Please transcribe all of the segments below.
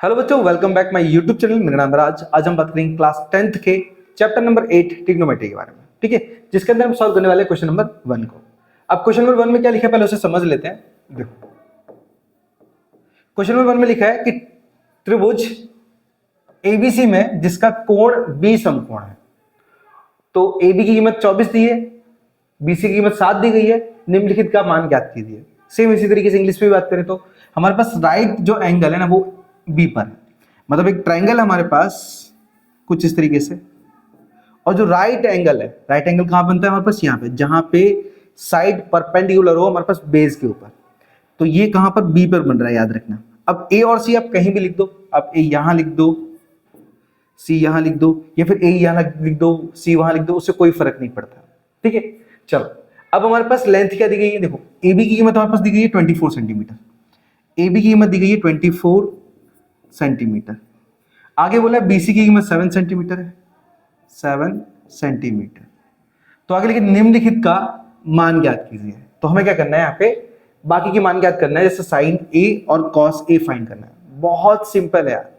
Hello बच्चों, welcome back my YouTube channel. मेरा नाम राज। आज हम बात करेंगे क्लास 10th के चैप्टर नंबर 8 ट्रिग्नोमेट्री के बारे में। ठीक है, जिसके अंदर हम सॉल्व करने वाले हैं क्वेश्चन नंबर 1 को। अब क्वेश्चन नंबर 1 में क्या लिखा है पहले उसे समझ लेते हैं। देखो, क्वेश्चन नंबर 1 में लिखा है कि त्रिभुज एबीसी में जिसका कोण बी समकोण है, तो एबी की कीमत 24 दी है, बीसी की कीमत 7 दी गई है, निम्नलिखित का मान ज्ञात कीजिए। सेम इसी तरीके से इंग्लिश में भी बात करें तो हमारे पास राइट जो एंगल है ना वो बी पर है, मतलब एक ट्रायंगल हमारे पास कुछ इस तरीके से, और जो राइट एंगल है, राइट एंगल कहां बनता है हमारे पास, यहाँ पे, जहां पे साइड परपेंडिकुलर हो हमारे पास बेस के ऊपर, तो ये कहां पर बी पर बन रहा है, याद रखना। अब ए और सी आप कहीं भी लिख दो, आप ए यहां लिख दो, सी यहां लिख दो, या फिर ए यहां लिख दो, सी वहां लिख दो, उससे कोई फर्क नहीं पड़ता। ठीक है, चलो अब हमारे पास लेंथ क्या दी गई है, देखो ए बी की कीमत हमारे पास दी गई है 24 सेंटीमीटर, ए बी की कीमत दी गई है 24 सेंटीमीटर। आगे बोला बीसी की कीमत 7 सेंटीमीटर है, 7 सेंटीमीटर। तो आगे लेकिन निम्नलिखित का मान ज्ञात कीजिए। तो हमें क्या करना है, यहाँ पे बाकी के मान ज्ञात करना है, जैसे साइन ए और कॉस ए फाइंड करना है। बहुत सिंपल है यार,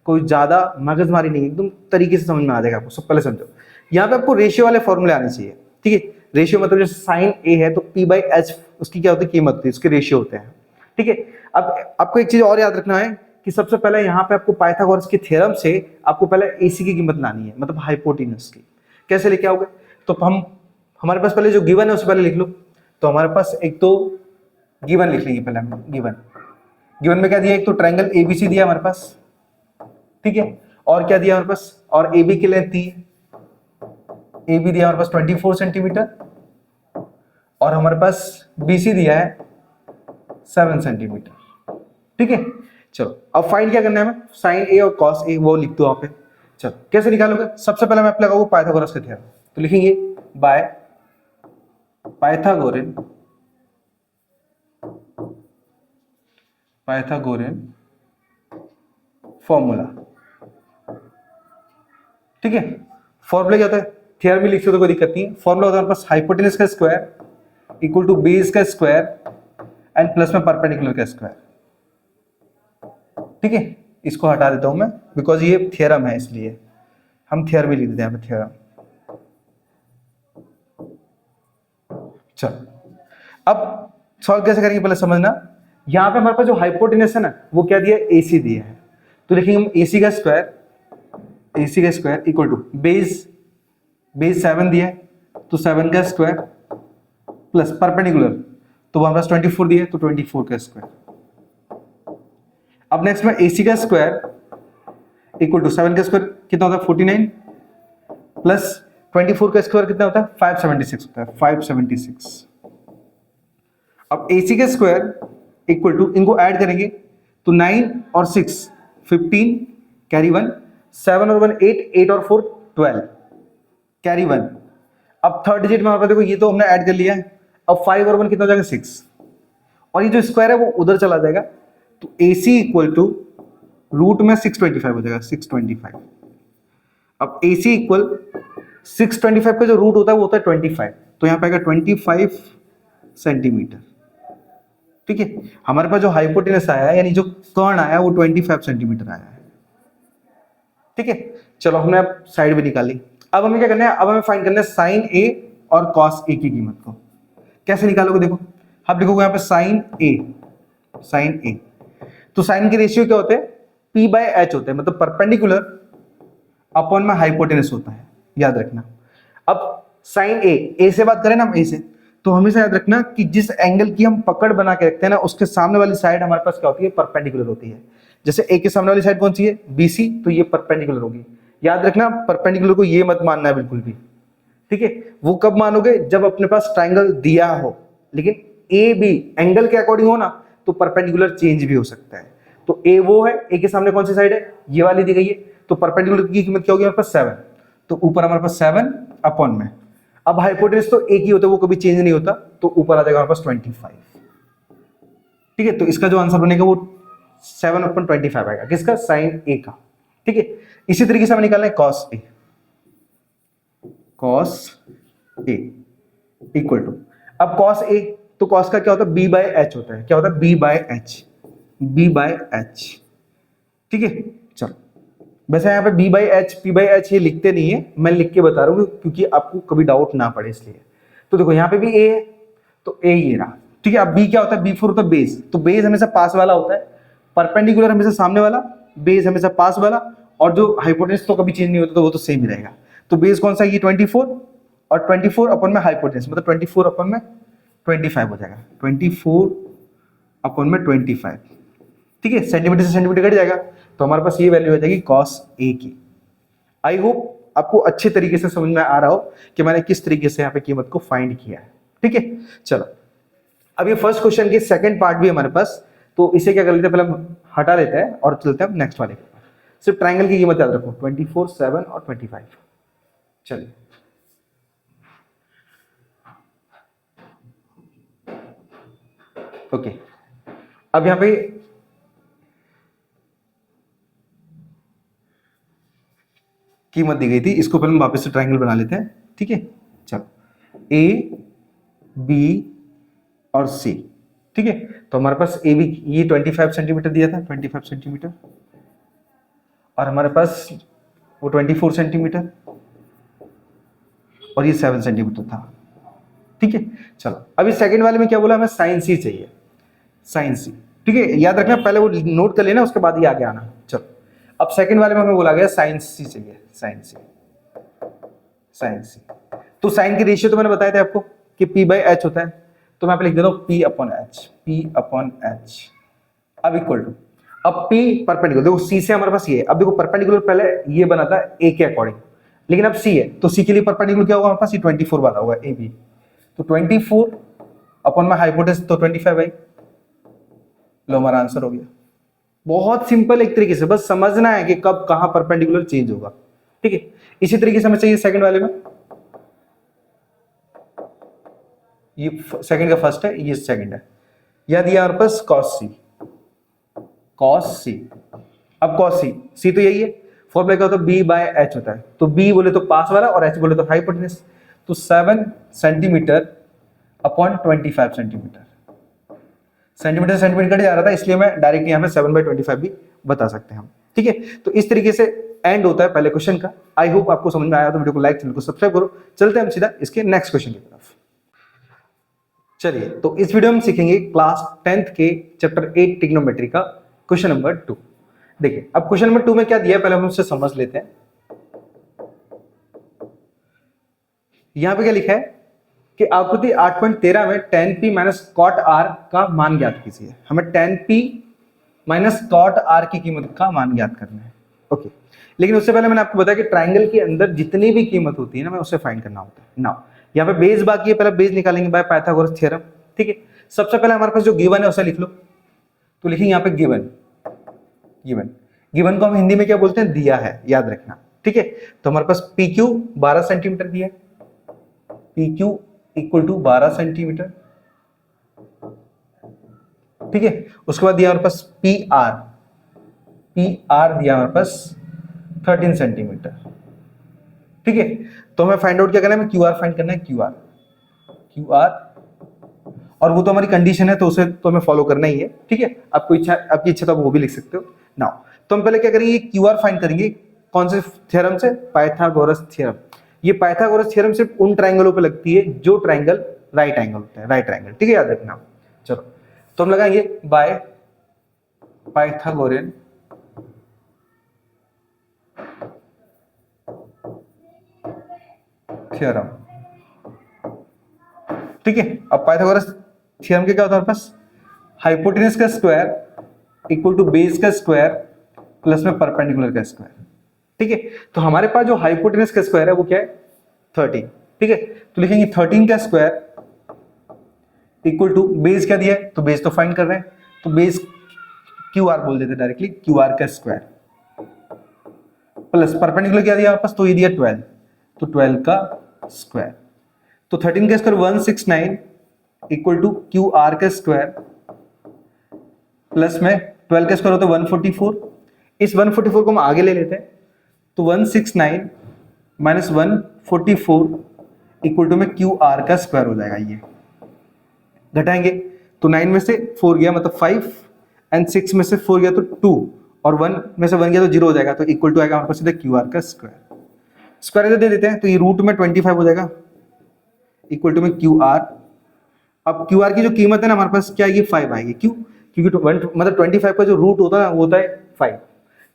कोई ज्यादा मगजमारी नहीं, एकदम तरीके से समझ में आ जाएगा आपको। सब पहले समझो, यहाँ पे आपको रेशियो वाले फॉर्मूले आने चाहिए। ठीक है, रेशियो मतलब जैसे साइन ए है तो पी बाई एच उसकी क्या होती है, कीमत होती है, उसके रेशियो होते हैं। ठीक है, अब आपको एक चीज और याद रखना है कि सबसे पहले यहाँ पे आपको पाइथागोरस के थ्योरम से आपको पहले एसी की कीमत लानी है, मतलब हाइपोटेनस की। कैसे लेके आओगे, तो हम हमारे पास पहले जो गिवन है उसे पहले लिख लो। तो हमारे पास एक तो गिवन लिख लीजिए पहले हम। गिवन में क्या दिया, एक तो ट्रायंगल एबीसी दिया हमारे पास, ठीक है, और क्या दिया हमारे पास, और ए बी की लेंथ दी है, ए बी दिया हमारे पास 24 सेंटीमीटर, और हमारे पास बीसी दिया है 7 सेंटीमीटर। ठीक है, चलो अब फाइंड क्या करना है हमें, साइन ए और कॉस ए वो लिख दो वहां पे। चलो कैसे निकालोगे, सबसे पहले मैं लगाऊंगा पाइथागोरस के थ्योरम। तो लिखेंगे बाय पाइथागोरन फॉर्मूला। ठीक है, फॉर्मूला क्या होता है, थ्योरम में लिख सकते हो, कोई दिक्कत नहीं है। फॉर्मूला होता है हमारे पास हाइपोटेनस का स्क्वायर इक्वल टू बेस का स्क्वायर एंड प्लस में परपेंडिकुलर का स्क्वायर। ठीक है, इसको हटा देता हूं मैं बिकॉज ये थ्योरम है, इसलिए हम थ्योरम ही लिख देते हैं यहाँ पे, थ्योरम। चलो अब सॉल्व कैसे करेंगे पहले समझना। यहाँ पे हमारे पास जो हाइपोटेनस है ना वो क्या दिया है, एसी दिया है। तो लिखेंगे हम एसी का स्क्वायर इक्वल टू बेस 7 दिया है तो 7 का स्क्वायर प्लस परपेंडिकुलर, तो हमारे पास 24 दिया है तो 24 का स्क्वायर। अब नेक्स्ट में एसी का स्क्वायर इक्वल टू 7 का स्क्वायर कितना होता है 49 प्लस 24 का स्क्वायर कितना होता है 576 होता है, 576। अब AC का स्क्वायर इक्वल टू, इनको ऐड करेंगे तो 9 और 6 15 कैरी 1, 7 और 1 8, 8 और 4 12 कैरी 1। अब थर्ड डिजिट में हमारे पास देखो, ये तो हमने ऐड कर लिया है। अब 5 और 1 कितना हो जाएगा 6, और ये जो स्क्वायर है वो उधर चला जाएगा, तो AC इक्वल टू रूट में 625 हो जाएगा, 625। अब AC इक्वल 625 का जो रूट होता है वो होता है 25, तो यहाँ पे आएगा 25 सेंटीमीटर। ठीक है, हमारे पास जो हाइपोटेनस आया है यानी जो कर्ण आया वो 25 सेंटीमीटर आया है। ठीक है, चलो हमने अब साइड भी निकाली। अब हमें क्या करना है, अब हमें फाइंड करना है साइन ए और कॉस ए की कीमत को। कैसे निकालोगे, देखो आप लिखोगे यहाँ पे साइन ए, तो साइन के रेशियो क्या होते हैं, पी बाय एच होते हैं, मतलब परपेंडिकुलर अपॉन में हाइपोटेनस होता है, याद रखना। अब साइन ए से बात करें ना हम, ए से, तो हमेशा याद रखना कि जिस एंगल की हम पकड़ बना के रखते हैं ना उसके सामने वाली साइड हमारे पास क्या होती है, परपेंडिकुलर होती है। जैसे ए के सामने वाली साइड कौन सी है, बीसी, तो ये परपेंडिकुलर होगी। याद रखना परपेंडिकुलर को ये मत मानना है बिल्कुल भी। ठीक है, वो कब मानोगे, जब अपने पास ट्राइंगल दिया हो, लेकिन ए बी एंगल के अकॉर्डिंग हो ना तो परपेंडिकुलर चेंज भी हो सकता है। तो ए वो है, ए के सामने कौन सी साइड है, ये वाली दी गई है, तो परपेंडिकुलर की कीमत क्या होगी हमारे पास 7, तो ऊपर हमारे पास 7 अपॉन में। अब हाइपोटेनस तो एक ही होता है, वो कभी चेंज नहीं होता, तो ऊपर आ जाएगा हमारे पास 25। ठीक है, तो इसका जो आंसर बनेगा वो 7/25 आएगा, किसका, साइन ए का। ठीक है, इसी तरीके से हमें निकालना है कॉस ए इक्वल टू, अब कॉस ए, तो कॉस का क्या होता है, बी बाय एच होता है, क्या होता है, बी बाय एच। ठीक है। चलो, वैसे यहाँ पे b by H P by H ये लिखते नहीं है, मैं लिख के बता रहा हूँ क्योंकि आपको कभी डाउट ना पड़े इसलिए। तो देखो यहाँ पे भी a है, तो a ये रहा, ठीक है। अब b क्या होता है, b4 होता है बेस, तो बेस हमेशा पास वाला होता है, परपेंडिकुलर हमेशा सामने वाला, बेस हमेशा पास वाला, और जो हाइपोटेनस तो कभी चेंज नहीं होता, तो वो तो सेम ही रहेगा। तो बेस कौन सा है, ये 24, और 24 अपन में हाइपोटेनस मतलब 24 अपन में 25 हो जाएगा, 24 अपन में 25, ठीक है। सेंटीमीटर से सेंटीमीटर कट जाएगा, तो हमारे पास ये वैल्यू हो जाएगी cos a की। आई होप आपको अच्छे तरीके से समझ में आ रहा हो कि मैंने किस तरीके से यहाँ पे कीमत को फाइंड किया है, ठीक है। चलो, अब ये फर्स्ट क्वेश्चन के सेकंड पार्ट भी है हमारे पास, तो इसे क्या कर लेते हैं, पहले हम हटा लेते हैं और चलते हैं नेक्स्ट वाले के पास। सिर्फ ट्राइंगल की कीमत याद रखो, 24, 7 और 25। चलिए, ओके। अब यहाँ पे कीमत दी गई थी, इसको पहले हम वापस से ट्राइंगल बना लेते हैं, ठीक है। चलो, ए बी और सी, ठीक है। तो हमारे पास ए बी ये 25 सेंटीमीटर दिया था, 25 सेंटीमीटर, और हमारे पास वो 24 सेंटीमीटर, और ये 7 सेंटीमीटर था, ठीक है। चलो, अभी सेकंड वाले में क्या बोला, हमें साइन सी चाहिए, साइन सी, ठीक है। याद रखना, पहले वो नोट कर लेना, उसके बाद ही आगे आना। चलो, अब सेकंड वाले में हमें बोला गया साइन सी चाहिए, साइन सी, साइन सी। तो साइन की रेशियो तो मैंने बताया था आपको कि p बाई एच होता है, तो मैं यहाँ पे लिख देता हूँ p upon H, p upon H. अब इक्वल टू, अब p परपेंडिकुलर, देखो c से हमारे पास ये है, अब देखो परपेंडिकुलर पहले ये बना था a के अकॉर्डिंग, लेकिन अब c है, तो c के लिए परपेंडिकुलर क्या होगा हमारे पास, ये 24 वाला होगा a b, तो 24 अपॉन में हाइपोटेनस तो 25 भाई, लो हमारा आंसर हो गया। बहुत सिंपल, एक तरीके से बस समझना है कि कब कहां परपेंडिकुलर चेंज होगा, ठीक है। इसी तरीके से हमें चाहिए सेकंड वाले में, ये सेकंड का फर्स्ट है, ये सेकंड है, यह दिया हमारे पास cos c, cos c। अब cos c, c तो यही है, फॉर्मूला क्या होता है, b बाय एच होता है, तो b बोले तो पास वाला और h बोले तो हाइपोटेनस, तो 7 सेंटीमीटर अपॉन 25 सेंटीमीटर, सेंटीमीटर से सेंटीमीटर कट जा रहा था, इसलिए मैं डायरेक्ट यहाँ पे 7/25 भी बता सकते हैं हम, ठीक है। तो इस तरीके से एंड होता है पहले क्वेश्चन का। आई होप आपको समझ में आया, तो वीडियो को लाइक, चैनल को सब्सक्राइब करो। चलते हैं हम सीधा इसके नेक्स्ट क्वेश्चन की तरफ। चलिए, तो इस वीडियो में सीखेंगे क्लास 10th के चैप्टर 8 ट्रिग्नोमेट्री का क्वेश्चन नंबर 2। देखिए, अब क्वेश्चन नंबर 2 में क्या दिया है, पहले हम उससे समझ लेते हैं। यहां पे क्या लिखा है कि आकृति 8.13 में tan p minus cot r का मान ज्ञात कीजिए। हमें tan p minus cot r की कीमत का मान ज्ञात करना है, ओके। लेकिन उससे पहले मैंने आपको बताया कि ट्राइंगल के अंदर जितनी भी कीमत होती है ना, मैं उसे फाइंड करना होता है। नाउ यहाँ पे बेस बाकी है, पहले बेस निकालेंगे बाय पाइथागोरस थ्योरम, ठीक है। सबसे पहले हमारे पास जो गिवन है उसे लिख लो, तो लिखेंगे यहाँ पे गिवन, गिवन, गिवन को हम हिंदी में क्या बोलते हैं, दिया है, याद रखना, ठीक है। तो हमारे पास पी क्यू 12 सेंटीमीटर दिया है, P Q equal to 12 centimetre, ठीक है। उसके बाद दिया हमारे पास पी आर, पी आर दिया हमारे पास 13 सेंटीमीटर, ठीक है। तो हमें फाइंड आउट क्या करना है, क्यू आर फाइंड करना है, क्यू आर, क्यू आर, और वो तो हमारी कंडीशन है, तो उसे तो हमें फॉलो करना ही है, ठीक है। आपको इच्छा, आपकी इच्छा तो आप वो भी लिख सकते हो। नाउ तो हम पहले क्या करेंगे, क्यू आर फाइंड करेंगे, कौन से थ्योरम से, पाइथागोरस थ्योरम। ये पाइथागोरस थ्योरम सिर्फ उन ट्राइंगलों पे लगती है जो ट्राइंगल राइट एंगल होता है, राइट ट्राइंगल, ठीक है, याद रखना। चलो, तो हम लगाएंगे बाय पाइथागोरियन थ्योरम, ठीक है। अब पाइथागोरस थ्योरम के क्या होता है हमारे पास, हाइपोटेनस का स्क्वायर इक्वल टू बेस का स्क्वायर प्लस में परपेंडिकुलर का स्क्वायर, ठीक है। तो हमारे पास जो हाइपोटेनस का स्क्वायर है वो क्या है, 13, ठीक है। तो लिखेंगे 13 का स्क्वायर इक्वल टू बेस क्या दिया है, तो बेस तो फाइंड कर रहे हैं, तो बेस क्यू आर बोल देते डायरेक्टली, क्यू आर का स्क्वायर प्लस परपेंडिकुलर क्या दिया हमारे पास, तो ये दिया 12, तो 12 का स्क्वायर, तो 13 का square 169 equal to Q R का स्क्वायर प्लस में 12 का स्क्वायर होता है 144, इस 144 को हम आगे ले लेते हैं, तो 169 माइनस 144 इक्वल टू में क्यू आर का स्क्वायर हो जाएगा। ये घटाएंगे तो 9 में से 4 गया मतलब 5 एंड 6 में से 4 गया तो 2, और 1 में से 1 गया तो 0 हो जाएगा, तो इक्वल टू आएगा हमारे पास सीधा क्यू आर का स्क्वायर। स्क्वायर दे देते हैं तो ये रूट में 25 हो जाएगा इक्वल टू में क्यू आर। अब क्यू आर की जो कीमत है ना हमारे पास क्या आएगी 5 आएगी, क्यों? क्योंकि मतलब 25 का जो रूट होता है ना वो होता है 5,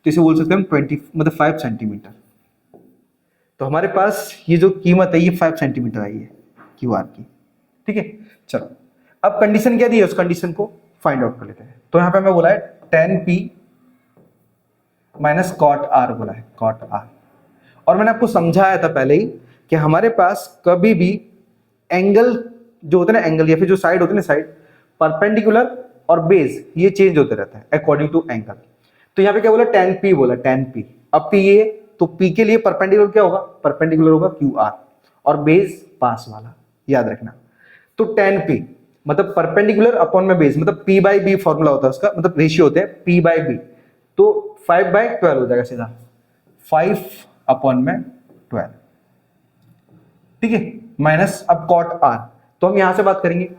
तो इसे बोल सकते हैं हम 20 मतलब 5 सेंटीमीटर। तो हमारे पास ये जो कीमत है ये 5 सेंटीमीटर आई है क्यू आर की। ठीक है, चलो अब कंडीशन क्या दी है उस कंडीशन को फाइंड आउट कर लेते हैं। तो यहाँ पे हमें बोला है tan p minus cot R बोला है, कॉट आर। और मैंने आपको समझाया था पहले ही कि हमारे पास कभी भी एंगल जो होता है ना, एंगल या फिर जो साइड होती है ना, साइड परपेंडिकुलर और बेस ये चेंज होते रहता है अकॉर्डिंग टू एंगल। तो यहाँ पे क्या बोला tan p बोला, tan p। अब p ये तो p के लिए परपेंडिकुलर क्या होगा, परपेंडिकुलर होगा क्यू आर और बेस पास वाला, याद रखना। तो tan p मतलब परपेंडिकुलर अपॉन में बेस, मतलब p बाई बी फॉर्मूला होता है उसका, मतलब रेशियो होते हैं p बाई बी। तो 5/12 हो जाएगा सीधा, 5 अपॉन में 12। ठीक है, माइनस अब कॉट आर। तो हम यहां से बात करेंगे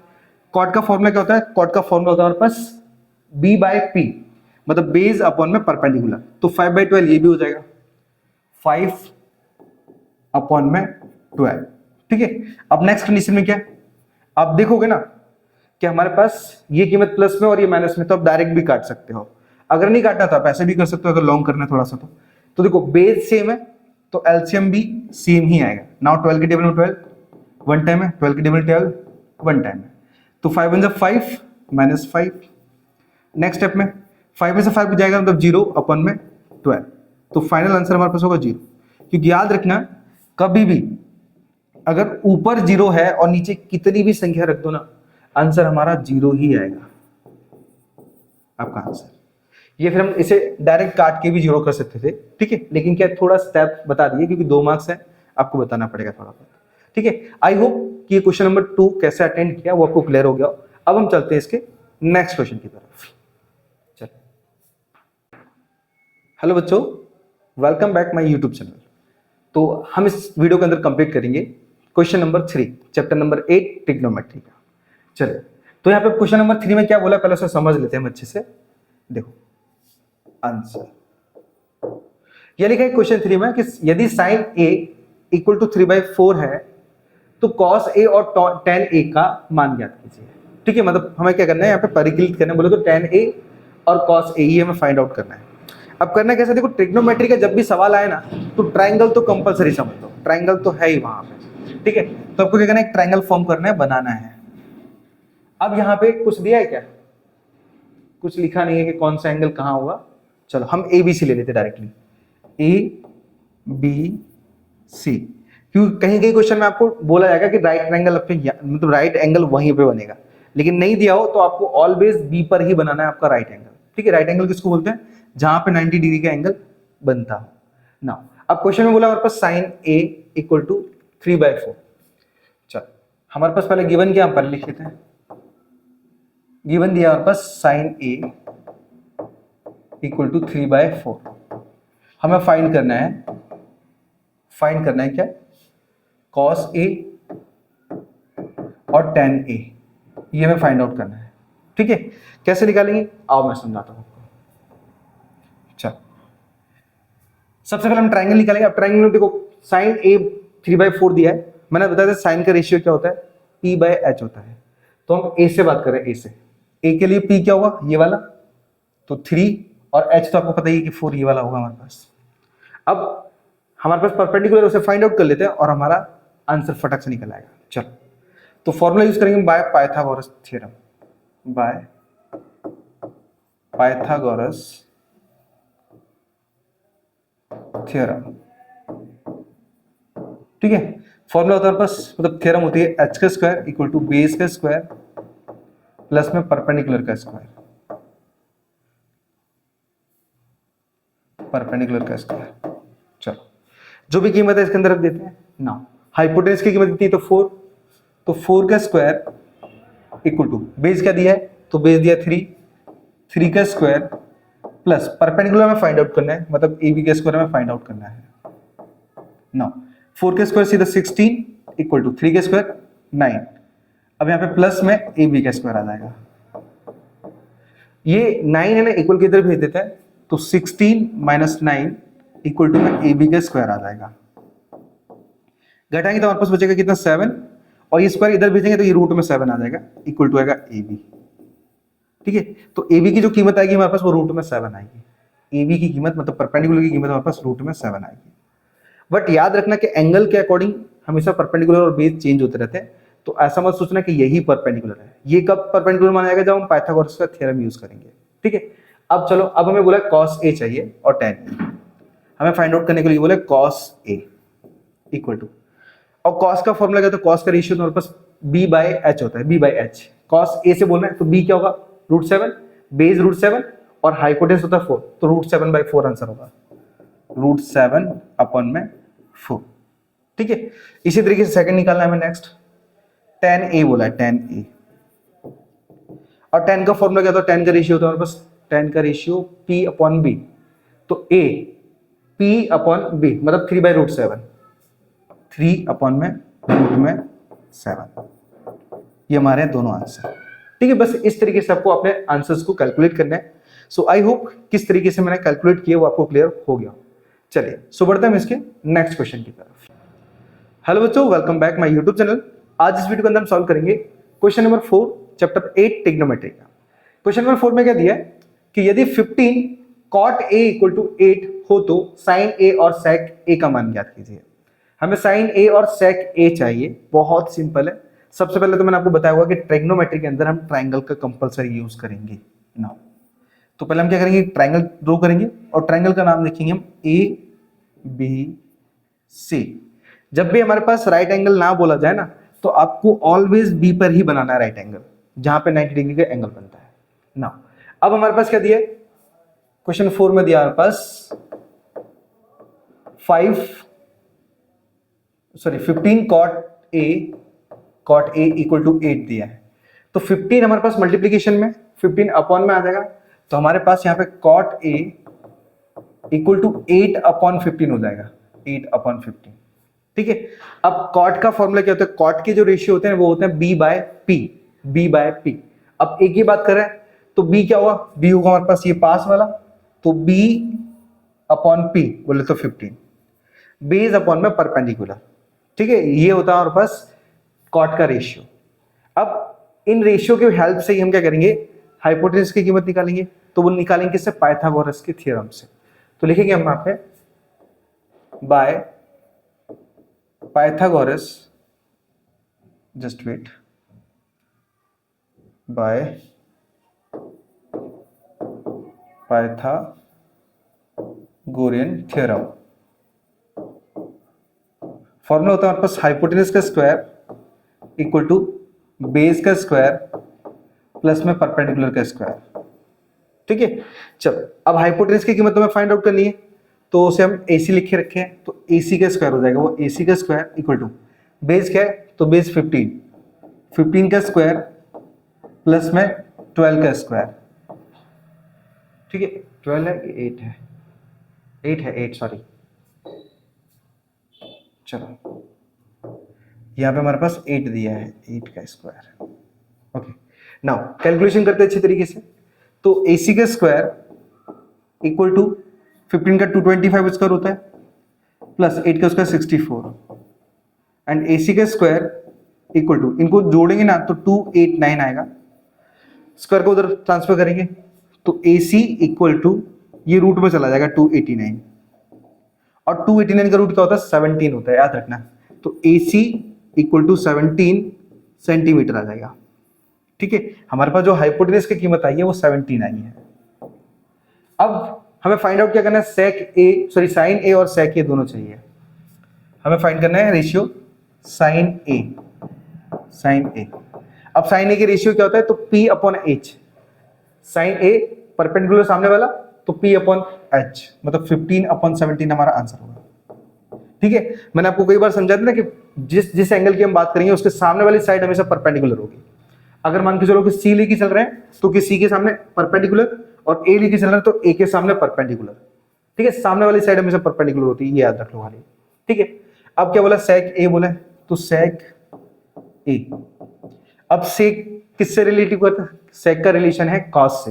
कॉट का फॉर्मूला क्या होता है, कॉट का फॉर्मूला होता है हमारे पास b बाई पी मतलब बेस अपॉन में परपेंडिकुलर। तो 5/12 ये भी हो जाएगा 5 अपॉन में 12। ठीक है, अब नेक्स्ट कंडीशन में क्या है, आप देखोगे ना कि हमारे पास ये कीमत प्लस में और ये माइनस में, तो आप डायरेक्ट भी काट सकते हो। अगर नहीं काटना तो आप ऐसे भी कर सकते हो, अगर लॉन्ग करना है थोड़ा सा तो देखो बेस सेम है तो एलसीएम भी सेम ही आएगा। नाउ 12 के टेबल में 12 वन टाइम है, 12 के टेबल 12 वन टाइम है, तो 5 वन 5 माइनस 5। नेक्स्ट स्टेप में 5 में से 5 जाएगा मतलब 0 अपन में 12, तो फाइनल आंसर हमारे पास होगा 0। क्योंकि याद रखना कभी भी अगर ऊपर 0 है और नीचे कितनी भी संख्या रख दो ना, आंसर हमारा 0 ही आएगा आपका आंसर। ये फिर हम इसे डायरेक्ट काट के भी 0 कर सकते थे, ठीक है, लेकिन क्या थोड़ा स्टेप बता दिए क्योंकि 2 मार्क्स है, आपको बताना पड़ेगा थोड़ा बहुत। ठीक है, आई होप कि ये क्वेश्चन नंबर 2 कैसे अटेंड किया वो आपको क्लियर हो गया। अब हम चलते हैं इसके नेक्स्ट क्वेश्चन की तरफ। चल, हेलो बच्चों, welcome back my YouTube channel. तो हम इस वीडियो के अंदर कंप्लीट करेंगे question number 3 chapter number 8 trigonometry का। चलिए, तो यहाँ पे क्वेश्चन नंबर 3 में क्या बोला पहले उसे समझ लेते हैं अच्छे से। देखो आंसर यह लिखा है क्वेश्चन 3 में कि यदि साइन a इक्वल टू 3/4 है तो कॉस a और tan a का मान ज्ञात कीजिए। ठीक है, मतलब हमें क्या करना है यहाँ पे परिकलित करना है, बोले तो tan a और cos a ये हमें फाइंड आउट करना है। अब करना कैसे, देखो ट्रिग्नोमेट्री का जब भी सवाल आए ना तो ट्राइंगल तो कंपलसरी समझ लो, ट्राइंगल तो है ही वहां पे। ठीक है, तो आपको क्या करना है, एक ट्राइंगल फॉर्म करना है, बनाना है। अब यहाँ पे कुछ दिया है क्या, कुछ लिखा नहीं है कि कौन सा एंगल कहां होगा। चलो हम ए बी सी ले लेते डायरेक्टली, ए बी सी, क्योंकि कहीं कहीं क्वेश्चन में आपको बोला जाएगा कि राइट ट्रायंगल मतलब राइट एंगल वहीं पे बनेगा, लेकिन नहीं दिया हो तो आपको ऑलवेज बी पर ही बनाना है आपका राइट एंगल। ठीक है, राइट एंगल किसको बोलते हैं, जहां पे 90 डिग्री का एंगल बनता हो ना। अब क्वेश्चन में बोला हमारे पास साइन ए इक्वल टू 3/4। चलो हमारे पास पहले गिवन क्या हम पहले लिख लेते हैं। गिवन दिया हमारे पास साइन ए इक्वल टू 3/4। हमें फाइंड करना है क्या, कॉस ए और tan a, ये हमें फाइंड आउट करना है। ठीक है, कैसे निकालेंगे आओ मैं समझाता हूं आपको। चलो सबसे पहले हम ट्राइंगल निकालेंगे। अब ट्राइंगल में देखो साइन a 3/4 दिया है, मैंने बताया था साइन का रेशियो क्या होता है, p/h होता है। तो हम a से बात कर रहे हैं, a से। a के लिए p क्या होगा, ये वाला, तो 3 और h तो आपको पता ही है कि 4 ये वाला होगा हमारे पास। अब हमारे पास परपेंडिकुलर, उसे फाइंड आउट कर लेते हैं और हमारा आंसर फटक से निकल आएगा। चलो तो फॉर्मूला यूज करेंगे by Pythagoras theorem, by Pythagoras theorem. ठीक है, फॉर्मूला होता है पास, मतलब थ्योरम होती है h का स्क्वायर इक्वल टू बेस का स्क्वायर प्लस में परपेंडिकुलर का स्क्वायर, परपेंडिकुलर का स्क्वायर। चलो जो भी कीमत है इसके अंदर रख देते हैं ना। हाइपोटेनस की कीमत कितनी, तो 4, तो 4 का स्क्वायर इक्वल टू बेस क्या दिया है, तो बेस दिया 3 का स्क्वायर प्लस परपेंडिकुलर में फाइंड आउट करना है, मतलब ए बी का स्क्वायर में फाइंड आउट करना है ना। 4 का स्क्वायर सीधा 16 इक्वल टू 3 का स्क्वायर 9। अब यहाँ पे प्लस में ए बी का स्क्वायर आ जाएगा। ये 9 है ना, इक्वल की इधर भेज देता है तो 16 माइनस 9 इक्वल टू में ए बी का स्क्वायर आ जाएगा। घटाएंगे तो हमारे पास बचेगा कितना 7, और ये स्क्वायर इधर भेजेंगे तो ये रूट में 7 आ जाएगा, इक्वल टू आएगा ए बी। ठीक है, तो ए बी की जो कीमत आएगी हमारे पास वो रूट में 7 आएगी। ए बी की कीमत मतलब परपेंडिकुलर की कीमत हमारे पास रूट में 7 आएगी। बट याद रखना कि एंगल के अकॉर्डिंग हमेशा परपेंडिकुलर और बेस चेंज होते रहते हैं, तो ऐसा मत सोचना कि यही परपेंडिकुलर है। ये कब परपेंडिकुलर माना जाएगा, जब हम पाइथागोरस का थ्योरम यूज करेंगे। ठीक है, अब चलो, अब हमें बोला cos a चाहिए और tan a, हमें फाइंड आउट करने के लिए बोले cos a इक्वल टू, और cos का फॉर्मूला क्या, तो cos का रेशियो हमारे पास b बाय h होता है, b by h। cos a से बोलना है तो b क्या होगा, √7, बेस √7 और हाइपोटेन्यूस होता है 4, तो √7/4 आंसर होगा, √7/4। ठीक है, इसी तरीके से सेकंड निकालना है हमें। नेक्स्ट tan a बोला है, tan a, और tan का फॉर्मूला क्या था, tan का रेशियो होता है हमारे पास, tan का रेशियो p/b, तो a p/b मतलब 3/√7, 3/√7, ये हमारे दोनों आंसर। ठीक है, बस इस तरीके से आपको अपने आंसर्स को कैलकुलेट करना है। सो आई होप किस तरीके से मैंने कैलकुलेट किया वो आपको क्लियर हो गया। चलिए, सो बढ़ते हैं इसके नेक्स्ट क्वेश्चन की तरफ। हेलो बच्चों, welcome back my YouTube channel. आज इस वीडियो के अंदर हम सॉल्व करेंगे क्वेश्चन नंबर 4 चैप्टर 8 ट्रिग्नोमेट्री का। क्वेश्चन नंबर 4 में क्या दिया है कि यदि 15 cot a इक्वल टू 8 हो तो sin a और sec a का मान ज्ञात कीजिए। हमें sin a और sec a चाहिए, बहुत सिंपल है। सबसे पहले तो मैंने आपको बताया होगा कि ट्रिग्नोमेट्री के अंदर हम ट्राइंगल का कंपलसरी यूज करेंगे ना। तो पहले हम क्या करेंगे, ट्राइंगल ड्रॉ करेंगे और ट्राइंगल का नाम लिखेंगे हम ए बी सी। जब भी हमारे पास राइट एंगल ना बोला जाए ना, तो आपको ऑलवेज बी पर ही बनाना है राइट एंगल, जहां पे 90 डिग्री का एंगल बनता है ना। अब हमारे पास क्या दिया है, क्वेश्चन 4 में दिया हमारे पास 15 cot a इक्वल टू 8 दिया है। तो 15 हमारे पास मल्टीप्लीकेशन में 15 अपॉन में आ जाएगा, तो हमारे पास यहाँ पे cot a इक्वल टू 8/15 हो जाएगा, 8/15। ठीक है, अब cot का फॉर्मूला क्या होता है, cot के जो रेशियो होते हैं वो होते हैं b बाय p। अब एक ही बात कर रहे हैं तो b क्या होगा, b होगा हमारे पास ये पास वाला, तो b/p बोले तो 15, बेस अपॉन में परपेंडिकुलर। ठीक है, ये होता है हमारे पास cot का रेशियो। अब इन रेशियो के हेल्प से ही हम क्या करेंगे, हाइपोटेन्यूस की कीमत निकालेंगे। तो वो निकालेंगे किससे, पाइथागोरस के थ्योरम से। तो लिखेंगे हम यहाँ पे by Pythagoras, just wait, by Pythagorean theorem. Formula होता है हमारे पास हाइपोटेन्यूस का स्क्वायर इक्वल टू बेस का स्क्वायर प्लस में परपेंडिकुलर का स्क्वायर। ठीक है, चलो अब हाइपोटेन्यूस की कीमत हमें फाइंड आउट करनी है, तो उसे हम AC लिखे रखे हैं, तो AC का स्क्वायर हो जाएगा, वो AC का स्क्वायर इक्वल टू बेस क्या है, तो बेस 15 का स्क्वायर प्लस में 12 का स्क्वायर। ठीक है, 12 है कि 8 है, 8 सॉरी। चलो यहाँ पे हमारे पास 8 दिया है, 8 का स्क्वायर। ओके, नाउ कैलकुलेशन करते हैं अच्छे तरीके से। तो AC का स्क्वायर इक्वल टू 15 का 225 स्क्वायर होता है, प्लस 8 का स्क्वायर 64, एंड AC का स्क्वायर इक्वल टू, इनको जोड़ेंगे ना तो 289 आएगा, स्क्वायर को उधर ट्रांसफर करेंगे तो AC इक्वल टू, ये रूट में चला जाएगा 289, और 289 का रूट क्या होता है, 17 होता है, याद रखना। तो AC इक्वल टू 17 सेंटीमीटर आ जाएगा। ठीक है, हमारे पास जो हाइपोटेन्यूस की कीमत आई है वो 17 आई है। अब हमें फाइंड आउट क्या करना है, sin A और sec A दोनों चाहिए। हमें फाइंड करना है रेशियो sin A। अब sin A की रेशियो क्या होता है, तो P/H। sin A परपेंडिकुलर सामने वाला, तो P/H मतलब 15/17 हमारा आंसर होगा। ठीक है, मैंने आपको कई बार समझा था ना कि जिस एंगल की हम बात करेंगे उसके सामने वाली साइड हमेशा परपेंडिकुलर होगी। अगर मान के चलो कि C लेके चल रहे हैं तो कि C के सामने परपेंडिकुलर, और A लेके चल रहे हैं तो A के सामने परपेंडिकुलर। ठीक है, सामने वाली साइड हमेशा परपेंडिकुलर होती है, ये याद रख लो खाली। ठीक है, अब क्या बोला, sec A बोला है, तो sec A। अब sec किससे रिलेटिव करता है, sec का रिलेशन है cos से।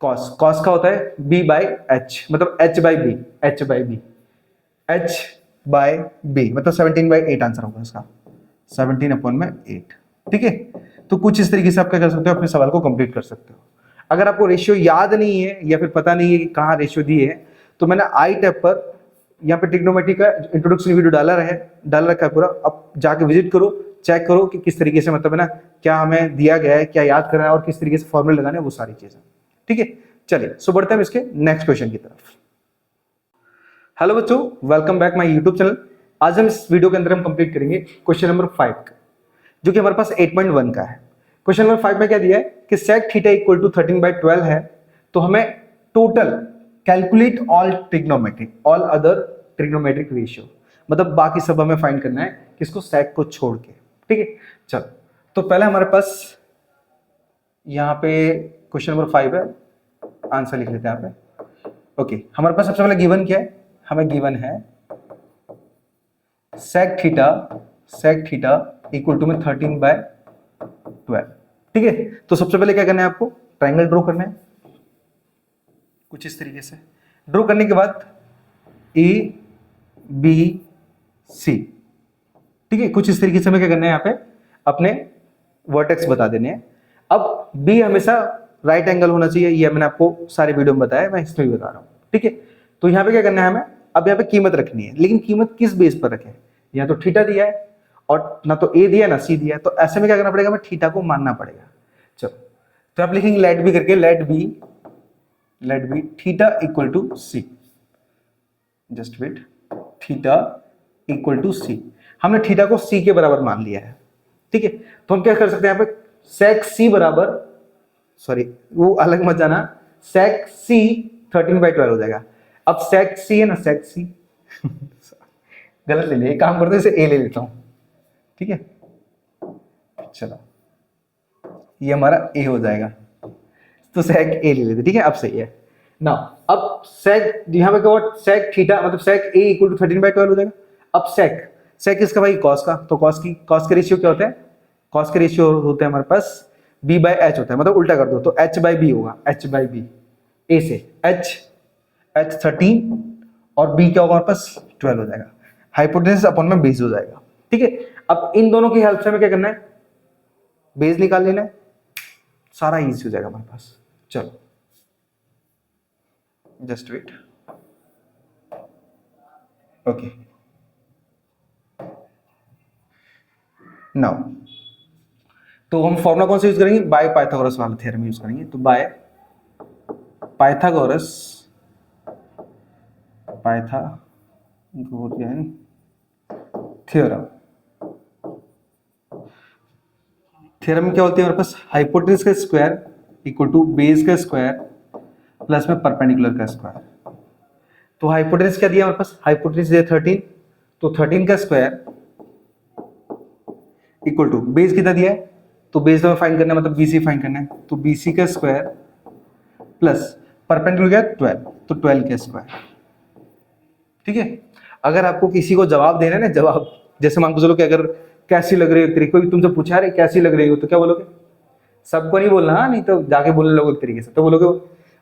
कॉस, कॉस का होता है b बाई एच, मतलब h by B, h by B, h by B, मतलब 17/8 आंसर होगा इसका, 17/8। ठीक है, तो कुछ इस तरीके से आप क्या कर सकते हो, अपने सवाल को कंप्लीट कर सकते हो। अगर आपको रेशियो याद नहीं है या फिर पता नहीं है कि कहाँ रेशियो दी है, तो मैंने आई टैब पर यहाँ पे ट्रिग्नोमेट्री का इंट्रोडक्शन वीडियो डाल रखा है पूरा, आप जाके विजिट करो, चेक करो कि किस तरीके से मतलब है ना, क्या हमें दिया गया है, क्या याद करना है और किस तरीके से फॉर्मूले लगाने हैं, वो सारी चीजें। ठीक है, चलिए सो बढ़ते हैं इसके नेक्स्ट क्वेश्चन की तरफ। हेलो बच्चों, welcome back my YouTube channel. आज हम इस वीडियो के अंदर हम कंप्लीट करेंगे क्वेश्चन नंबर 5 का, जो कि हमारे पास 8.1 का है। क्वेश्चन नंबर 5 में क्या दिया है कि sec थीटा इक्वल टू 13/12 है, तो हमें total calculate all trigonometric, all other trigonometric ratio, मतलब बाकी सब हमें फाइंड करना है किसको, sec को छोड़ के। ठीक है, चलो तो पहले हमारे पास यहाँ पे क्वेश्चन नंबर 5 है, आंसर लिख लेते हैं यहाँ पे। ओके, हमारे पास सबसे पहले गिवन क्या है, हमें गिवन है sec थीटा इक्वल टू में 13/12। ठीक है, तो सबसे पहले क्या करना है आपको, ट्रायंगल ड्रॉ करना है कुछ इस तरीके से। ड्रॉ करने के बाद ए बी सी, ठीक है, कुछ इस तरीके से हमें क्या करना है, यहाँ पे अपने वर्टेक्स बता देने हैं। अब बी हमेशा राइट एंगल होना चाहिए, ये मैंने आपको सारे वीडियो में बताया, मैं इसमें भी बता रहा हूँ। ठीक है, तो यहाँ पे क्या करना है हमें, अब यहाँ पे कीमत रखनी है, लेकिन कीमत किस बेस पर रखें, या तो थीटा दिया है और ना तो ए दिया ना सी दिया है, तो ऐसे में क्या करना पड़ेगा, हमें थीटा को मानना पड़ेगा। चलो तो आप लिखेंगे लेट बी करके, let B theta equal to C, just wait, theta equal to C, हमने थीटा को सी के बराबर मान लिया है। ठीक है, तो हम क्या कर सकते हैं यहाँ पे, sec सी बराबर, सॉरी वो अलग मत जाना, sec सी 13/12 हो जाएगा। अब sec सी है ना, sec सी गलत ले लिया, एक काम करते हैं, इसे a ले लेता हूं। ठीक है, चलो ये हमारा a हो जाएगा, तो sec a ले लेते। ठीक है, अब सही है ना। अब sec यहां पे क्या हुआ, sec थीटा मतलब sec a इक्वल टू 13/12 हो जाएगा। अब sec किसका भाई, cos का, तो cos के रेशियो क्या होता है, cos के रेशियो होते हैं हमारे पास b बाई एच होता है, मतलब उल्टा कर दो तो h बाई बी होगा, h बाई बी, a से h 13 और b क्या होगा हमारे पास 12 हो जाएगा, हाइपोटेन्यूस अपॉन में बेस हो जाएगा। ठीक है, अब इन दोनों की हेल्प से हमें क्या करना है, बेस निकाल लेना है, सारा इजी हो जाएगा हमारे पास। चलो जस्ट वेट, ओके नाउ तो हम फॉर्मूला कौन सा यूज करेंगे, बाय पाइथागोरस वाला थ्योरम यूज करेंगे। तो बाय पाइथागोरस थ्योरम, थ्योरम क्या होती है हमारे पास, हाइपोटेन्यूस का स्क्वायर इक्वल टू बेस का स्क्वायर प्लस में परपेंडिकुलर का स्क्वायर। तो हाइपोटेन्यूस क्या दिया हमारे पास, हाइपोटेन्यूस दिया 13, तो 13 का स्क्वायर इक्वल टू बेस कितना दिया है, तो बेस हमें फाइंड करना है, मतलब बीसी फाइंड करना है, तो बीसी का स्क्वायर प्लस परपेंडिकुलर 12, तो 12 का स्क्वायर। ठीक है, अगर आपको किसी को जवाब देना है ना, जवाब जैसे मान के चलो कि अगर कैसी लग रही हो तेरी, कोई तुमसे पूछा रहे कैसी लग रही हो, तो क्या बोलोगे, सबको नहीं बोलना, हाँ नहीं तो जाके बोलने लोगे एक तरीके से, तो बोलोगे